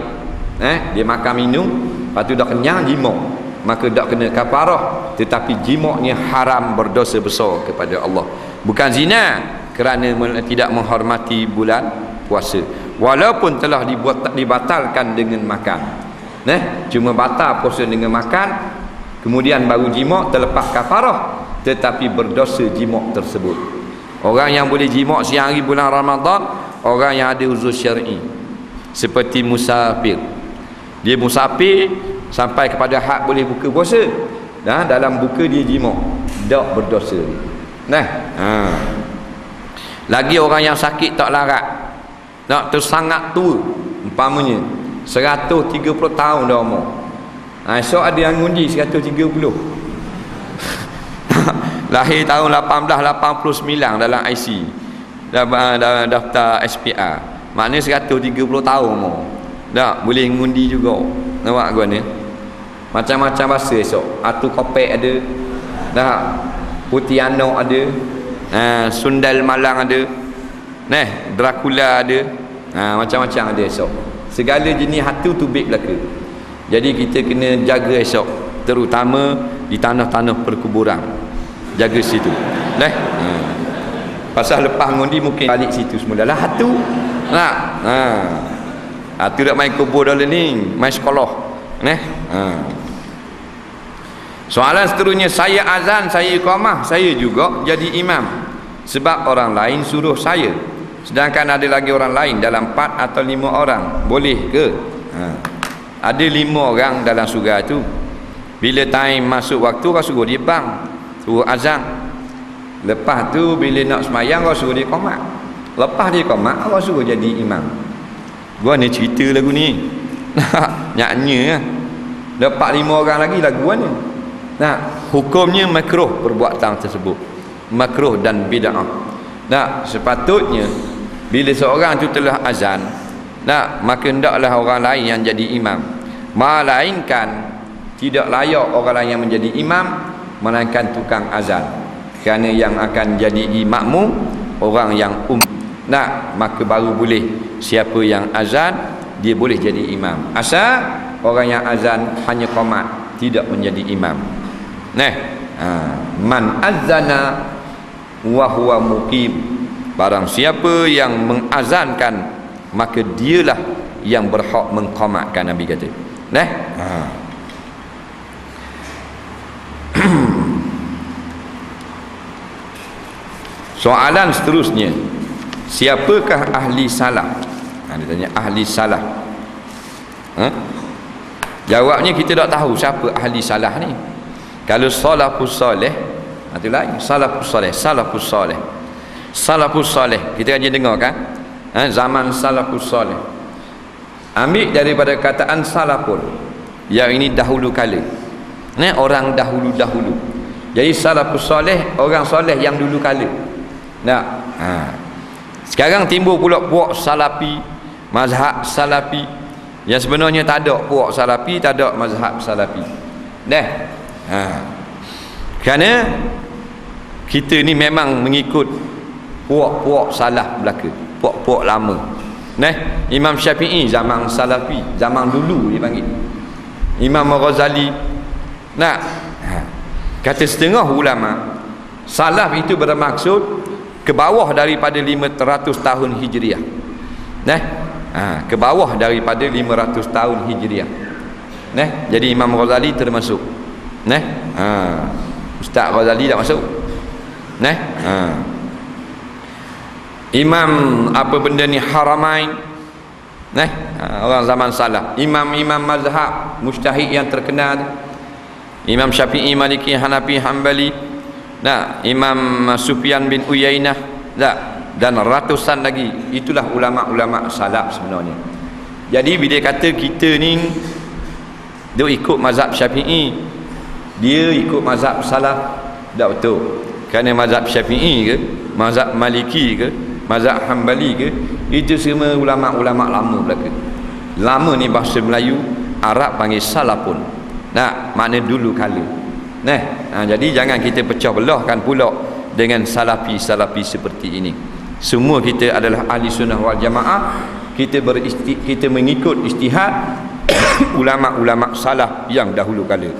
dia makan minum, lepas tu dah kenyang jimak, maka tak kena kafarah. Tetapi jimaknya haram, berdosa besar kepada Allah. Bukan zina, kerana tidak menghormati bulan puasa, walaupun telah dibatalkan dengan makan. Cuma batal puasa dengan makan, kemudian baru jimak terlepas kafarah, tetapi berdosa jimak tersebut. Orang yang boleh jimak siang hari bulan Ramadan, orang yang ada uzur syar'i, seperti musafir. Dia musafir sampai kepada had boleh buka puasa, dalam buka dia jimak, tak berdosa. Lagi orang yang sakit tak larat, tersangat tua, umpamanya 130 tahun dah umur, esok ada yang ngundi 130. Lahir tahun 1889 dalam IC, dalam daftar SPR, maknanya 130 tahun umur. Tak boleh ngundi juga. Nampak gua ni? Macam-macam bahasa esok. Atu kopek ada. Dah putih anak ada. Sundal Malang ada, Dracula ada, macam-macam ada esok. Segala jenis hantu tubik belaka. Jadi kita kena jaga esok, terutama di tanah-tanah perkuburan. Jaga situ. Pasal lepas ngundi mungkin balik situ semula lah hantu. Tu dak main kubur dah ni, main sekolah. Soalan seterusnya, saya azan, saya iqamah, saya juga jadi imam sebab orang lain suruh saya, sedangkan ada lagi orang lain dalam 4 atau 5 orang, boleh ke? Ada 5 orang dalam surga tu. Bila time masuk waktu, kau suruh dia bang, suruh azan. Lepas tu bila nak semayang, kau suruh dia qomat. Lepas dia qomat, kau suruh jadi imam. Gua ni cerita lagu ni. Nyanyi lah. Dapat 5 orang lagi lagu ni. Hukumnya makruh perbuatan tersebut. Makruh dan bid'ah. Sepatutnya bila seorang tu telah azan, maka hendaklah orang lain yang jadi imam. Melainkan tidak layak orang lain yang menjadi imam, melainkan tukang azan. Kerana yang akan jadi makmum orang yang maka baru boleh. Siapa yang azan, dia boleh jadi imam. Asal orang yang azan hanya qomat, tidak menjadi imam. Man azana wa huwa muqim, barang siapa yang mengazankan, maka dialah yang berhak mengqamatkan, Nabi kata. Soalan seterusnya, siapakah ahli salah? Dia tanya ahli salah. Jawabnya kita tak tahu siapa ahli salah ni. Kalau salafus soleh, itu lain. Salafus soleh kita aja dengar kan, zaman salafus soleh. Ambil daripada kataan salafun, yang ini dahulu kala, orang dahulu. Jadi salafus soleh, orang soleh yang dulu kala. Sekarang timbul pula puak salafi, mazhab salafi, yang sebenarnya tak ada puak salafi, tak ada mazhab salafi. Kerana kita ni memang mengikut puak-puak salah belaka, puak-puak lama. Imam Syafi'i zaman salafi, zaman dulu dia panggil. Imam Ghazali. Kata setengah ulama, salaf itu bermaksud ke bawah daripada 500 tahun Hijriah. Ke bawah daripada 500 tahun Hijriah. Jadi Imam Ghazali termasuk. Ustaz Ghazali tak masuk. Imam apa benda ni, Haramain. Orang zaman salaf. Imam-imam mazhab mujtahid yang terkenal, Imam Syafi'i, Maliki, Hanafi, Hanbali, Imam Sufyan bin Uyainah, dan ratusan lagi. Itulah ulama-ulama salaf sebenarnya. Jadi bila kata kita ni dia ikut mazhab Syafi'i, dia ikut mazhab salaf, tak betul. Kerana mazhab Syafi'i ke, mazhab Maliki ke, mazhab Hanbali ke, itu semua ulama-ulama lama belaka. Lama ni bahasa Melayu, Arab panggil salafun. Makna dulu kala. Jadi jangan kita pecah belahkan pula dengan salafi-salafi seperti ini. Semua kita adalah ahli sunnah wal jamaah. Kita mengikut ijtihad ulama-ulama salaf yang dahulu kala.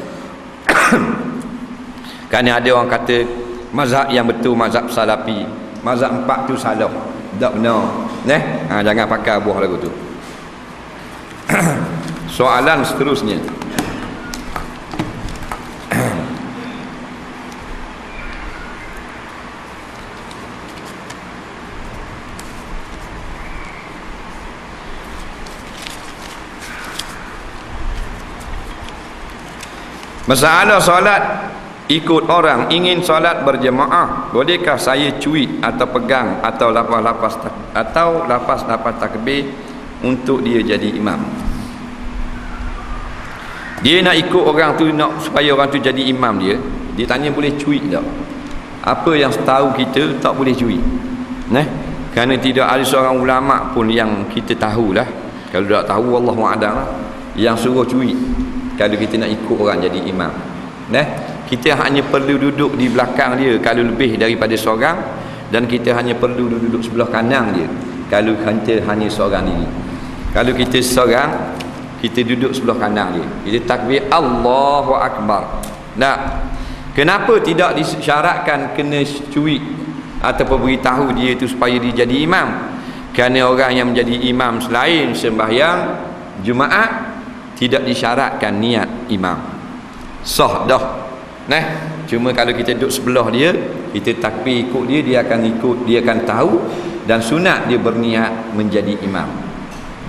Kerana ada orang kata mazhab yang betul mazhab salafi, mazhab 4 tu salah, tak benar. Jangan pakai buah lagu tu. Soalan seterusnya, masalah solat ikut orang, ingin solat berjemaah, bolehkah saya cuit atau pegang atau lafaz takbir untuk dia jadi imam? Dia nak ikut orang tu, nak supaya orang tu jadi imam dia tanya boleh cuit tak? Apa yang setahu kita tak boleh cuit. Kerana tidak ada seorang ulama pun yang kita tahulah, kalau tak tahu Allahu a'lam, yang suruh cuit kalau kita nak ikut orang jadi imam. kita hanya perlu duduk di belakang dia kalau lebih daripada seorang, dan kita hanya perlu duduk sebelah kanan dia kalau kita hanya seorang diri. Kalau kita seorang, kita duduk sebelah kanan dia, kita takbir Allahu Akbar. Nah, kenapa tidak disyaratkan kena cuit ataupun beritahu dia itu supaya dia jadi imam? Kerana orang yang menjadi imam selain sembahyang Jumaat tidak disyaratkan niat imam, sah dah. Nah, cuma kalau kita duduk sebelah dia, kita takbir ikut dia, dia akan ikut, dia akan tahu, dan sunat dia berniat menjadi imam.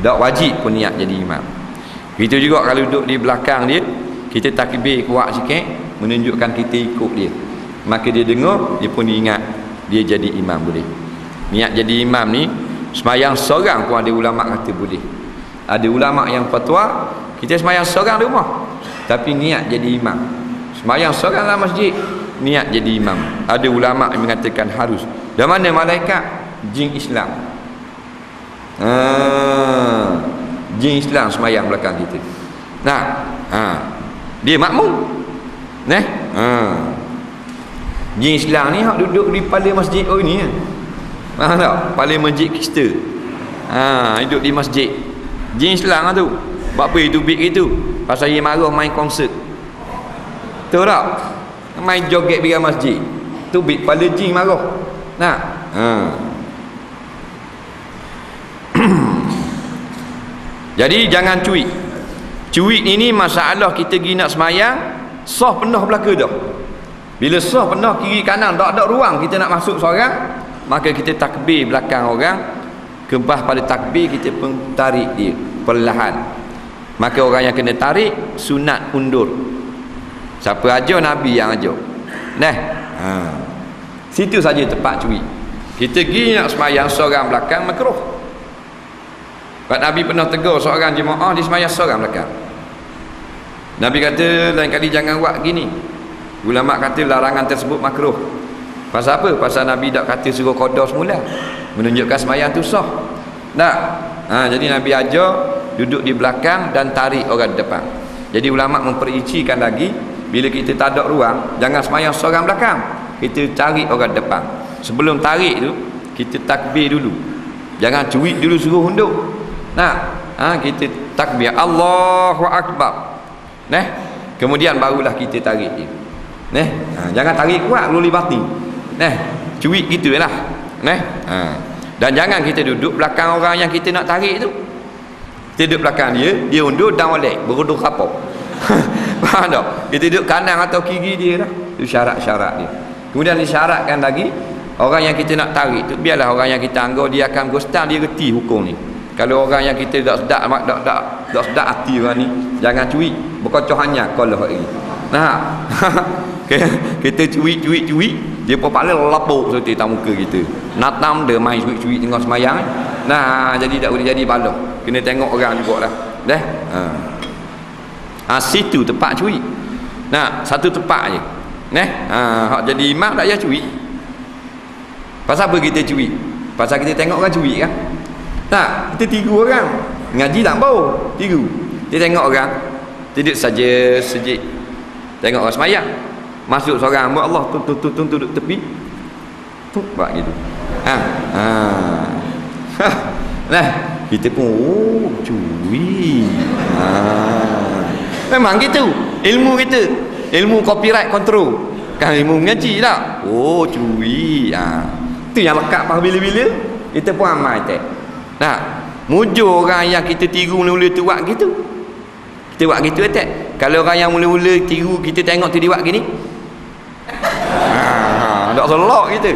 Tak wajib pun niat jadi imam. Begitu juga kalau duduk di belakang dia, kita takbir kuat sikit menunjukkan kita ikut dia, maka dia dengar, dia pun ingat dia jadi imam boleh. Niat jadi imam ni sembahyang seorang pun ada ulama kata boleh. Ada ulama yang fatwa kita sembahyang seorang di rumah tapi niat jadi imam, sembahyang seorang dalam masjid niat jadi imam. Ada ulama yang mengatakan harus. Dan mana malaikat? Jin Islam. Jin Islam sembahyang belakang kita. Nah, dia makmum. Jin Islam ni hak duduk di kepala masjid ni kan. Faham tak? Kepala masjid kita. Duduk di masjid. Jin Islam tu. Buat apa itu big itu? Pasal dia marah main konsert. Tahu tak? Main joget di masjid. Tu big kepala jin marah. Nah. Jadi jangan cuit. Cuit ini masalah kita pergi nak semayang, sah penuh belaka dah. Bila sah penuh kiri kanan, tak ada ruang kita nak masuk seorang, maka kita takbir belakang orang, kembah pada takbir kita pun tarik dia perlahan. Maka orang yang kena tarik sunat undur. Siapa ajar? Nabi yang ajar. Situ saja tempat cuit. Kita pergi nak semayang seorang belakang makruh. Sebab Nabi pernah tegur seorang jemaah dia semayang seorang belakang. Nabi kata lain kali jangan buat gini. Ulama kata larangan tersebut makruh. Pasal apa? Pasal Nabi tak kata suruh qada semula, menunjukkan semayang tu sah. Jadi Nabi ajar duduk di belakang dan tarik orang depan. Jadi ulama mempericikan lagi, bila kita tak ada ruang, jangan semayang seorang belakang, kita tarik orang depan. Sebelum tarik tu kita takbir dulu, jangan cuit dulu suruh hunduk. Kita takbir Allahu Akbar. Kemudian barulah kita tarik dia. Jangan tarik kuat luli batin. Cuit gitulah. Dan jangan kita duduk belakang orang yang kita nak tarik tu. Kita duduk belakang dia, dia undur dan balik, beruduk kapok. Faham tak? Kita duduk kanan atau kiri dia lah. Itu syarat-syarat dia. Kemudian disyaratkan lagi, orang yang kita nak tarik tu, biarlah orang yang kita anggap dia akan gostan, dia reti hukum ni. Kalau orang yang kita tak sedap hati orang ni, jangan cuit, berkocok hanya kalau hari ni. Kita cuit, dia pun paling lapuk seperti tak muka kita. Natam dia main cuit-cuit tengah semayang. Jadi tak boleh jadi balok. Kena tengok orang juga lah. Situ tempat cuit. Satu tempat je. Hak jadi imam tak payah cuit. Pasal apa kita cuit? Pasal kita tengok orang cuit kan? Kita tiru orang. Ngaji tak bau, tiru. Dia tengok orang, duduk saja sejik. Tengok orang semayang. Masuk seorang, Allah duduk tepi. Buat gitu. Kita pun curi. Memang gitu ilmu kita, ilmu copyright control, kan ilmu mengaji tak? Curi. Itu yang lekat pas bila-bila kita pun amal tak. Mujur orang yang kita tiru mula-mula tu buat gitu, kita buat gitu tak? Kalau orang yang mula-mula tiru kita tengok tu dia buat gini, tak selok kita.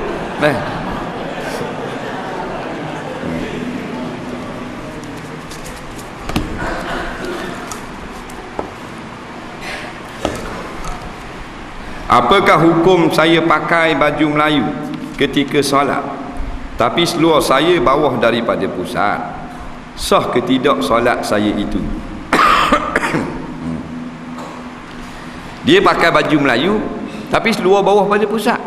Apakah hukum saya pakai baju Melayu ketika solat, tapi seluar saya bawah daripada pusat? Sah ke tidak solat saya itu? Dia pakai baju Melayu tapi seluar bawah pada pusat.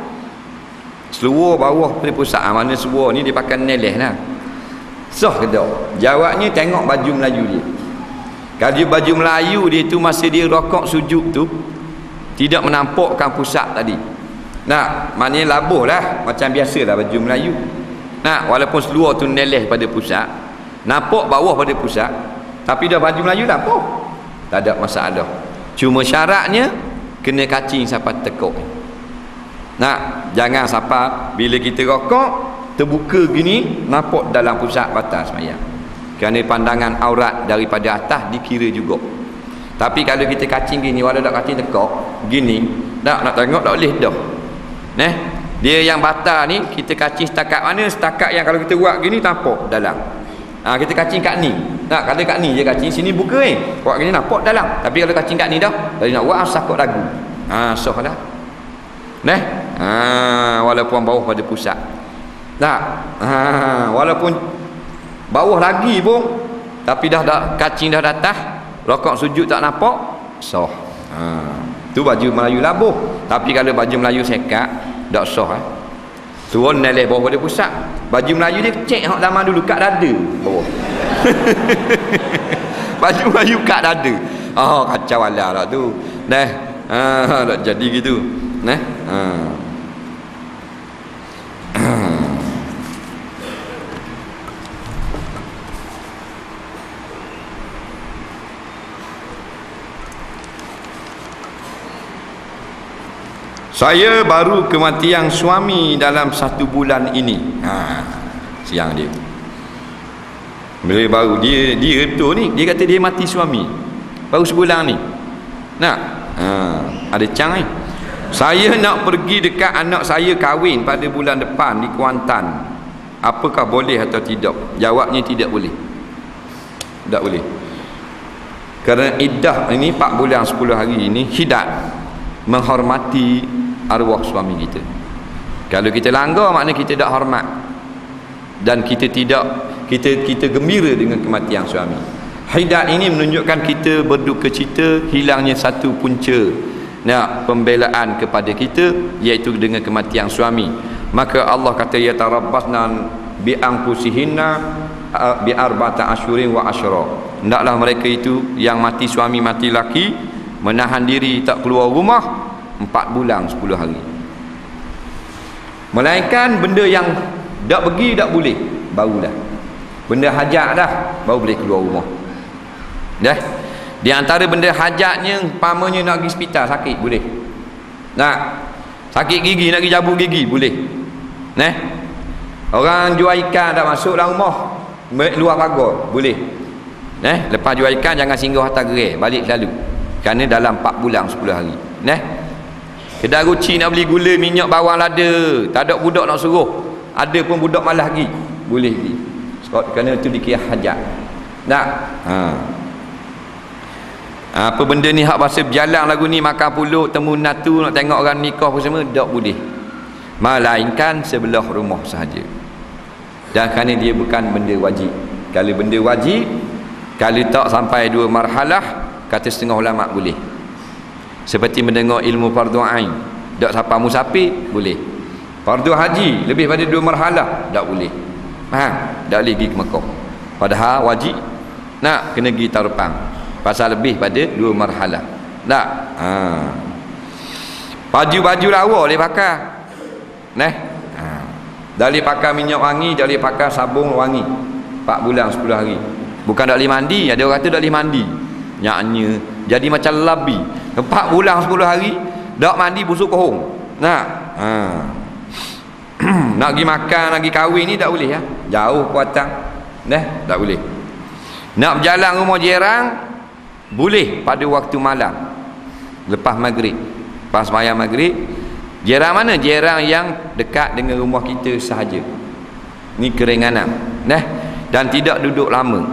Seluar bawah pada pusat, mana seluar ni dia pakai neleh lah. Sah ke tak? Jawabnya tengok baju Melayu dia. Kalau baju Melayu dia tu masa dia rokok sujud tu, tidak menampakkan pusat tadi. Nah, maknanya labuh lah macam biasalah baju Melayu. Nah, walaupun seluar tu neleh pada pusat, nampak bawah pada pusat, tapi dah baju Melayu nampak, tak ada masalah. Cuma syaratnya kena kacing sampai tekuk. Nah, jangan sampai bila kita rokok terbuka gini nampak dalam pusat batas sembahyang. Kerana pandangan aurat daripada atas dikira juga. Tapi kalau kita kacing gini, walau tak kacing tekuk gini, nak tengok tak boleh dah. Dia yang batal ni kita kacing setakat mana? Setakat yang kalau kita buat gini nampak dalam. Kita kacing kat ni. Nah, kalau kat ni je kacing, sini buka buat gini nampak dalam. Tapi kalau kacing kat ni dah, tadi nak buat sakut lagu. Sah dah. Walaupun bawah pada pusat. Walaupun bawah lagi pun, tapi dah kacing dah datang, rokok sujud tak nampak, sah. Tu baju Melayu labuh. Tapi kalau baju Melayu sekat, tak sah. Turun neleh bawah pada pusat. Baju Melayu dia cek hak zaman dulu kat dada bawah. Baju Melayu kat dada. Kacau lah tu. Tak jadi gitu. Saya baru kematian suami dalam 1 bulan ini. Siang dia. Bila baru dia tu ni, dia kata dia mati suami baru sebulan ni. Ada cang ni. Saya nak pergi dekat anak saya kahwin pada bulan depan di Kuantan. Apakah boleh atau tidak? Jawabnya tidak boleh. Tak boleh. Kerana iddah ini 4 bulan 10 hari ini hidat menghormati arwah suami kita. Kalau kita langgar maknanya kita tak hormat, dan kita gembira dengan kematian suami. Hidat ini menunjukkan kita berduka cita hilangnya satu punca pembelaan kepada kita, iaitu dengan kematian suami. Maka Allah kata ya tarabbasna bi anfusihinna bi arba'ata asyurin wa asyra. Hendaklah mereka itu yang mati suami mati laki menahan diri tak keluar rumah 4 bulan 10 hari. Melainkan benda yang tak pergi tak boleh, barulah. Benda hajat dah baru boleh keluar rumah. Di antara benda hajatnya, umpamanya nak pergi hospital sakit boleh. Sakit gigi nak pergi cabut gigi boleh. Orang jual ikan dah masuk dalam rumah, luar pagar boleh. Lepas jual ikan jangan singgah atas gerai, balik selalu. Kerana dalam 4 bulan 10 hari. Kedai ruci nak beli gula, minyak, bawang lada, tak ada budak nak suruh, ada pun budak malah pergi, boleh pergi. Kerana itu dikira hajat. Apa benda ni hak bahasa berjalan lagu ni, makan pulut, temu natu, nak tengok orang nikah apa semua, tak boleh. Melainkan sebelah rumah sahaja. Dan kerana dia bukan benda wajib. Kalau benda wajib, kalau tak sampai 2 marhalah, kata setengah ulama boleh. Seperti mendengar ilmu fardu ain, tak sampai musafir boleh. Fardu haji lebih pada 2 marhalah tak boleh. Tak boleh pergi ke Mekah. Padahal wajib kena pergi Tarupang. Pasal lebih pada 2 marhalah. Baju-baju lawa boleh pakai. Dah boleh pakai minyak wangi, dah boleh pakai sabun wangi 4 bulan 10 hari. Bukan tak boleh mandi, ada orang kata tak boleh mandi. Nyaknya jadi macam labi. 4 bulan 10 hari tak mandi busuk kohong. Nak pergi makan, nak pergi kahwin ni tak boleh ya. Jauh kuatang. Tak boleh. Nak berjalan rumah jiran boleh pada waktu malam. Lepas maghrib. Pas sembahyang maghrib. Jiran mana? Jiran yang dekat dengan rumah kita sahaja. Ni keringanan. Dan tidak duduk lama.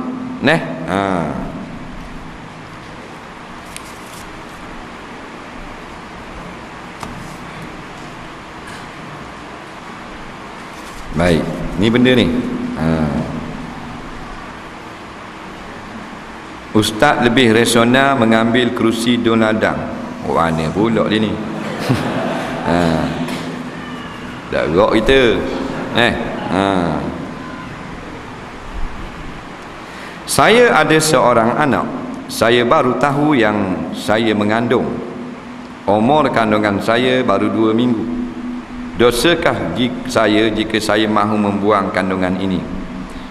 Baik, ni benda ni. Ustaz lebih rasional mengambil kerusi Donald Duck. Mana pula dia ni? Tak gerak kita. Saya ada seorang anak. Saya baru tahu yang saya mengandung. umur kandungan saya baru 2 minggu. Dosakah jika saya mahu membuang kandungan ini?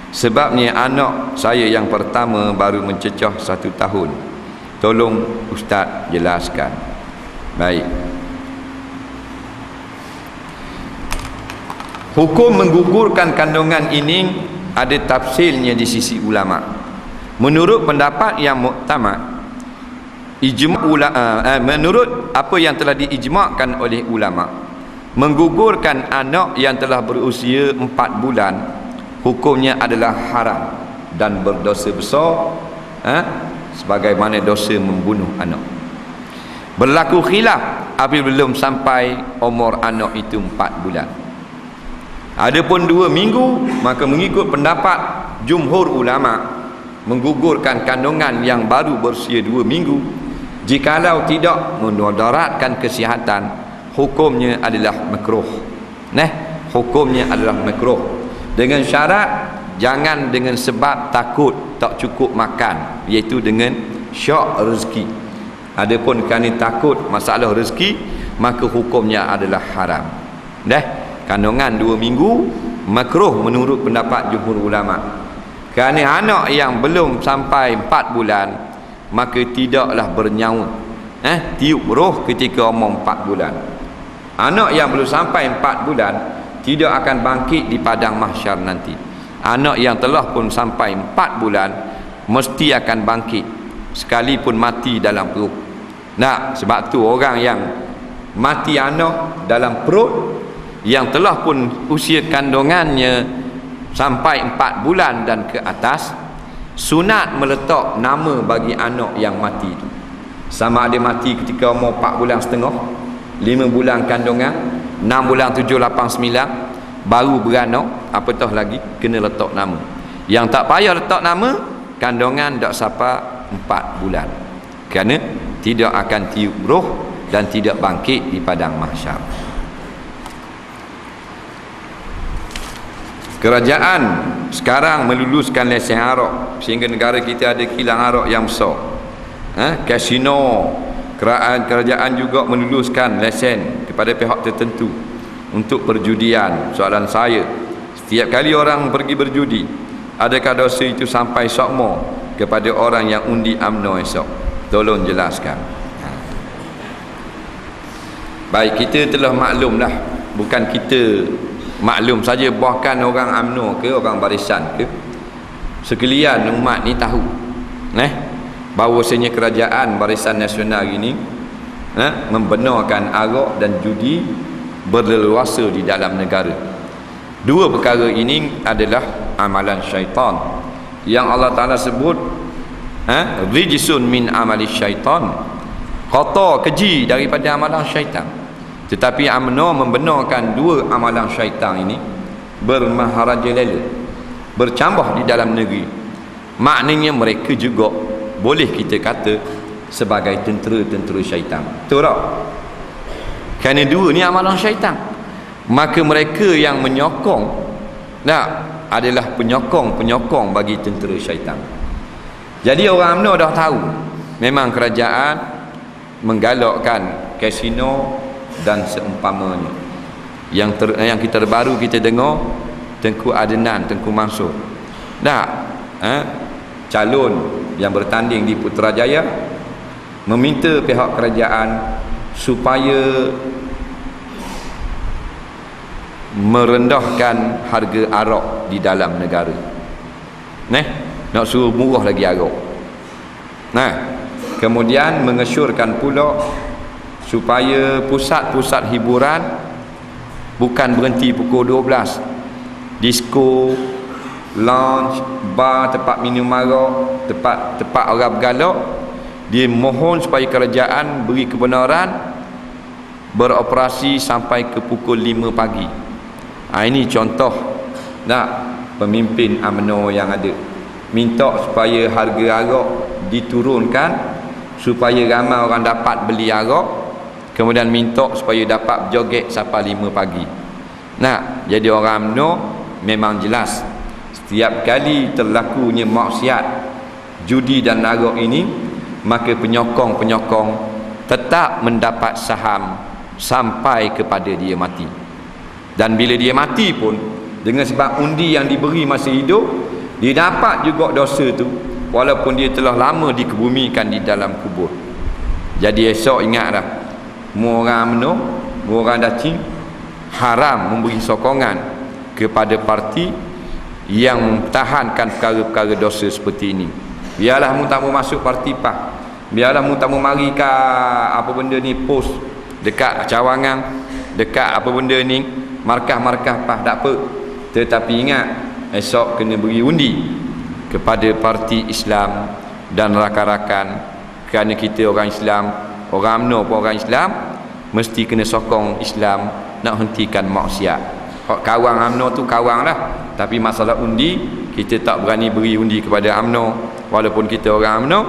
Sebabnya anak saya yang pertama baru mencecah 1 tahun. Tolong Ustaz jelaskan. Baik. Hukum menggugurkan kandungan ini ada tafsirnya di sisi ulama. Menurut pendapat yang muktamad, menurut apa yang telah diijma'kan oleh ulama, menggugurkan anak yang telah berusia 4 bulan hukumnya adalah haram dan berdosa besar, sebagaimana dosa membunuh anak. Berlaku khilaf apabila belum sampai umur anak itu 4 bulan. Adapun 2 minggu, maka mengikut pendapat jumhur ulama, menggugurkan kandungan yang baru berusia 2 minggu jikalau tidak memudaratkan kesihatan, hukumnya adalah makruh. Hukumnya adalah makruh, dengan syarat jangan dengan sebab takut tak cukup makan, iaitu dengan syak rezeki. Adapun kerana takut masalah rezeki, maka hukumnya adalah haram. Kandungan 2 minggu makruh menurut pendapat jumhur ulama. Kerana anak yang belum sampai 4 bulan, maka tidaklah bernyawa, tiup roh ketika umur 4 bulan. Anak yang belum sampai 4 bulan tidak akan bangkit di padang mahsyar nanti. Anak yang telah pun sampai 4 bulan mesti akan bangkit sekalipun mati dalam perut. Sebab tu orang yang mati anak dalam perut yang telah pun usia kandungannya sampai 4 bulan dan ke atas, sunat meletak nama bagi anak yang mati itu. Sama ada mati ketika umur 4 bulan setengah, 5 bulan kandungan, 6 bulan, 7, 8, 9 baru beranak, apatah lagi kena letak nama. Yang tak payah letak nama, kandungan tak sampai 4 bulan, kerana tidak akan tiup roh dan tidak bangkit di padang mahsyar. Kerajaan sekarang meluluskan lesen arak sehingga negara kita ada kilang arak yang besar. Kasino, kerajaan juga meluluskan lesen kepada pihak tertentu untuk perjudian. Soalan saya, setiap kali orang pergi berjudi, adakah dosa itu sampai sokmo kepada orang yang undi UMNO esok? Tolong jelaskan. Baik, kita telah maklumlah, bukan kita maklum saja, bahkan orang UMNO ke orang Barisan ke, sekalian umat ni tahu bahawasanya kerajaan Barisan Nasional ini membenarkan arak dan judi berleluasa di dalam negara. Dua perkara ini adalah amalan syaitan yang Allah Ta'ala sebut rijsun min amali syaitan, kotor, keji daripada amalan syaitan. Tetapi UMNO membenarkan dua amalan syaitan ini bermaharajalela, bercambah di dalam negeri. Maknanya mereka juga boleh kita kata sebagai tentera-tentera syaitan. Betul tak? Kerana dua ni amalan syaitan, maka mereka yang menyokong adalah penyokong bagi tentera syaitan. Jadi orang UMNO dah tahu memang kerajaan menggalakkan kasino dan seumpamanya. Yang kita terbaru kita dengar Tengku Adnan, Tengku Mansur, calon yang bertanding di Putrajaya meminta pihak kerajaan supaya merendahkan harga arak di dalam negara. Nak suruh murah lagi arak. Kemudian mengesyorkan pula supaya pusat-pusat hiburan bukan berhenti pukul 12. Disko, lounge, bar, tempat minum arak, tempat orang bergalak, dia mohon supaya kerajaan beri kebenaran beroperasi sampai ke pukul 5 pagi. Ini contoh pemimpin UMNO yang ada minta supaya harga arak diturunkan supaya ramai orang dapat beli arak. Kemudian minta supaya dapat berjoget sampai 5 pagi. Jadi orang UMNO memang jelas setiap kali terlakunya maksiat judi dan arak ini, maka penyokong tetap mendapat saham sampai kepada dia mati. Dan bila dia mati pun, dengan sebab undi yang diberi masa hidup, dia dapat juga dosa tu walaupun dia telah lama dikebumikan di dalam kubur. Jadi esok ingatlah, mu orang UMNO, mu orang Dacing haram memberi sokongan kepada parti yang mempertahankan perkara-perkara dosa seperti ini. Biarlah mu tak mau masuk parti PAS, biarlah mu tak mau mari ke apa benda ni post dekat cawangan, dekat apa benda ni markah-markah PAS, tak apa. Tetapi ingat, esok kena beri undi kepada parti Islam dan rakan-rakan, kerana kita orang Islam, orang UMNO pun orang Islam, mesti kena sokong Islam nak hentikan maksiat. Kawan UMNO tu kawan lah, tapi masalah undi, kita tak berani beri undi kepada UMNO walaupun kita orang UMNO,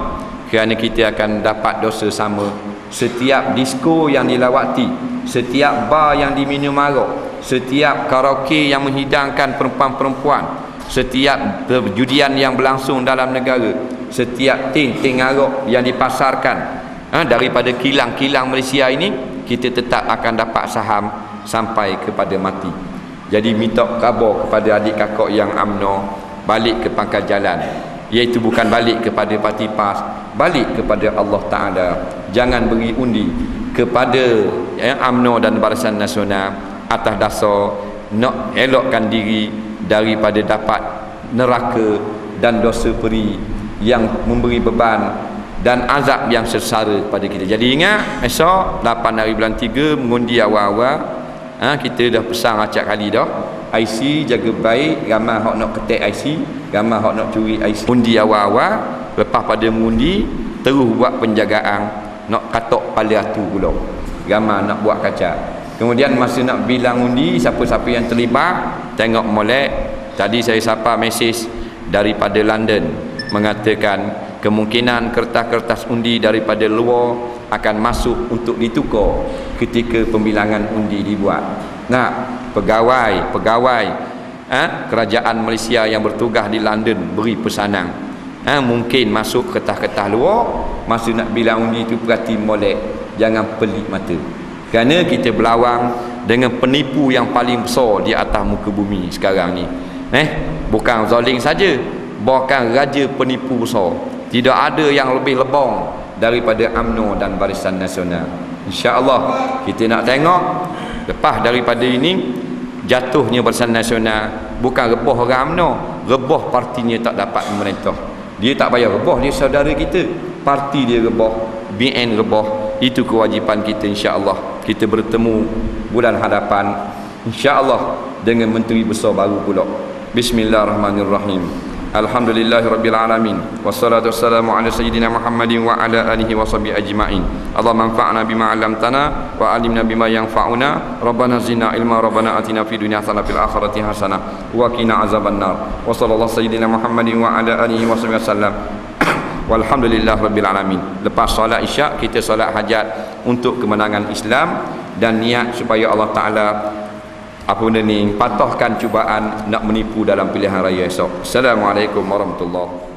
kerana kita akan dapat dosa sama. Setiap disko yang dilawati, setiap bar yang diminum arak, setiap karaoke yang menghidangkan perempuan-perempuan, setiap perjudian yang berlangsung dalam negara, setiap ting-ting arak yang dipasarkan daripada kilang-kilang Malaysia ini, kita tetap akan dapat saham sampai kepada mati. Jadi minta khabar kepada adik kakak yang UMNO, balik ke pangkal jalan, iaitu bukan balik kepada parti PAS, balik kepada Allah Ta'ala. Jangan beri undi kepada UMNO dan Barisan Nasional atas dasar nak elokkan diri daripada dapat neraka dan dosa peri yang memberi beban dan azab yang sengsara pada kita. Jadi ingat, esok 8 hari bulan 3 mengundi awal-awal, kita dah pesan acak kali dah, IC jaga baik, ramai hak nak ketek IC, ramai hak nak curi IC. Undi awal-awal, lepas pada mengundi terus buat penjagaan, nak katok pala atu pula, ramai nak buat kacau. Kemudian masa nak bilang undi, siapa-siapa yang terlibat, tengok molek. Tadi saya sapa mesej daripada London mengatakan kemungkinan kertas-kertas undi daripada luar akan masuk untuk ditukar ketika pembilangan undi dibuat. Nah, pegawai kerajaan Malaysia yang bertugas di London beri pesanan, mungkin masuk kertas-kertas luar, masa nak bilang undi itu perhati molek, jangan pelik mata, kerana kita berlawan dengan penipu yang paling besar di atas muka bumi sekarang ni. Bukan zalim saja, bahkan raja penipu besar. Tidak ada yang lebih lebong daripada UMNO dan Barisan Nasional. InsyaAllah kita nak tengok lepas daripada ini, jatuhnya Barisan Nasional bukan rebah orang UMNO, rebah partinya tak dapat memerintah. Dia tak payah rebah, dia saudara kita, parti dia rebah, BN rebah. Itu kewajipan kita. InsyaAllah kita bertemu bulan hadapan, InsyaAllah dengan Menteri Besar baru pula. Bismillahirrahmanirrahim. Alhamdulillahirabbil alamin. Wassalatu wassalamu ala sayyidina Muhammadin wa ala alihi washabihi ajmain. Allahumma anfa'na bima 'allamtana wa 'allimna bima yanfa'una. Rabbana zidna ilma, Rabbana atina fid dunya hasanah fil akhirati hasanah wa qina azabannar. Wa sallallahu sayyidina Muhammadin wa ala alihi washabihi wasallam. Walhamdulillahirabbil alamin. Lepas solat Isyak, kita solat hajat untuk kemenangan Islam dan niat supaya Allah Taala patahkan cubaan nak menipu dalam pilihan raya esok. Assalamualaikum warahmatullahi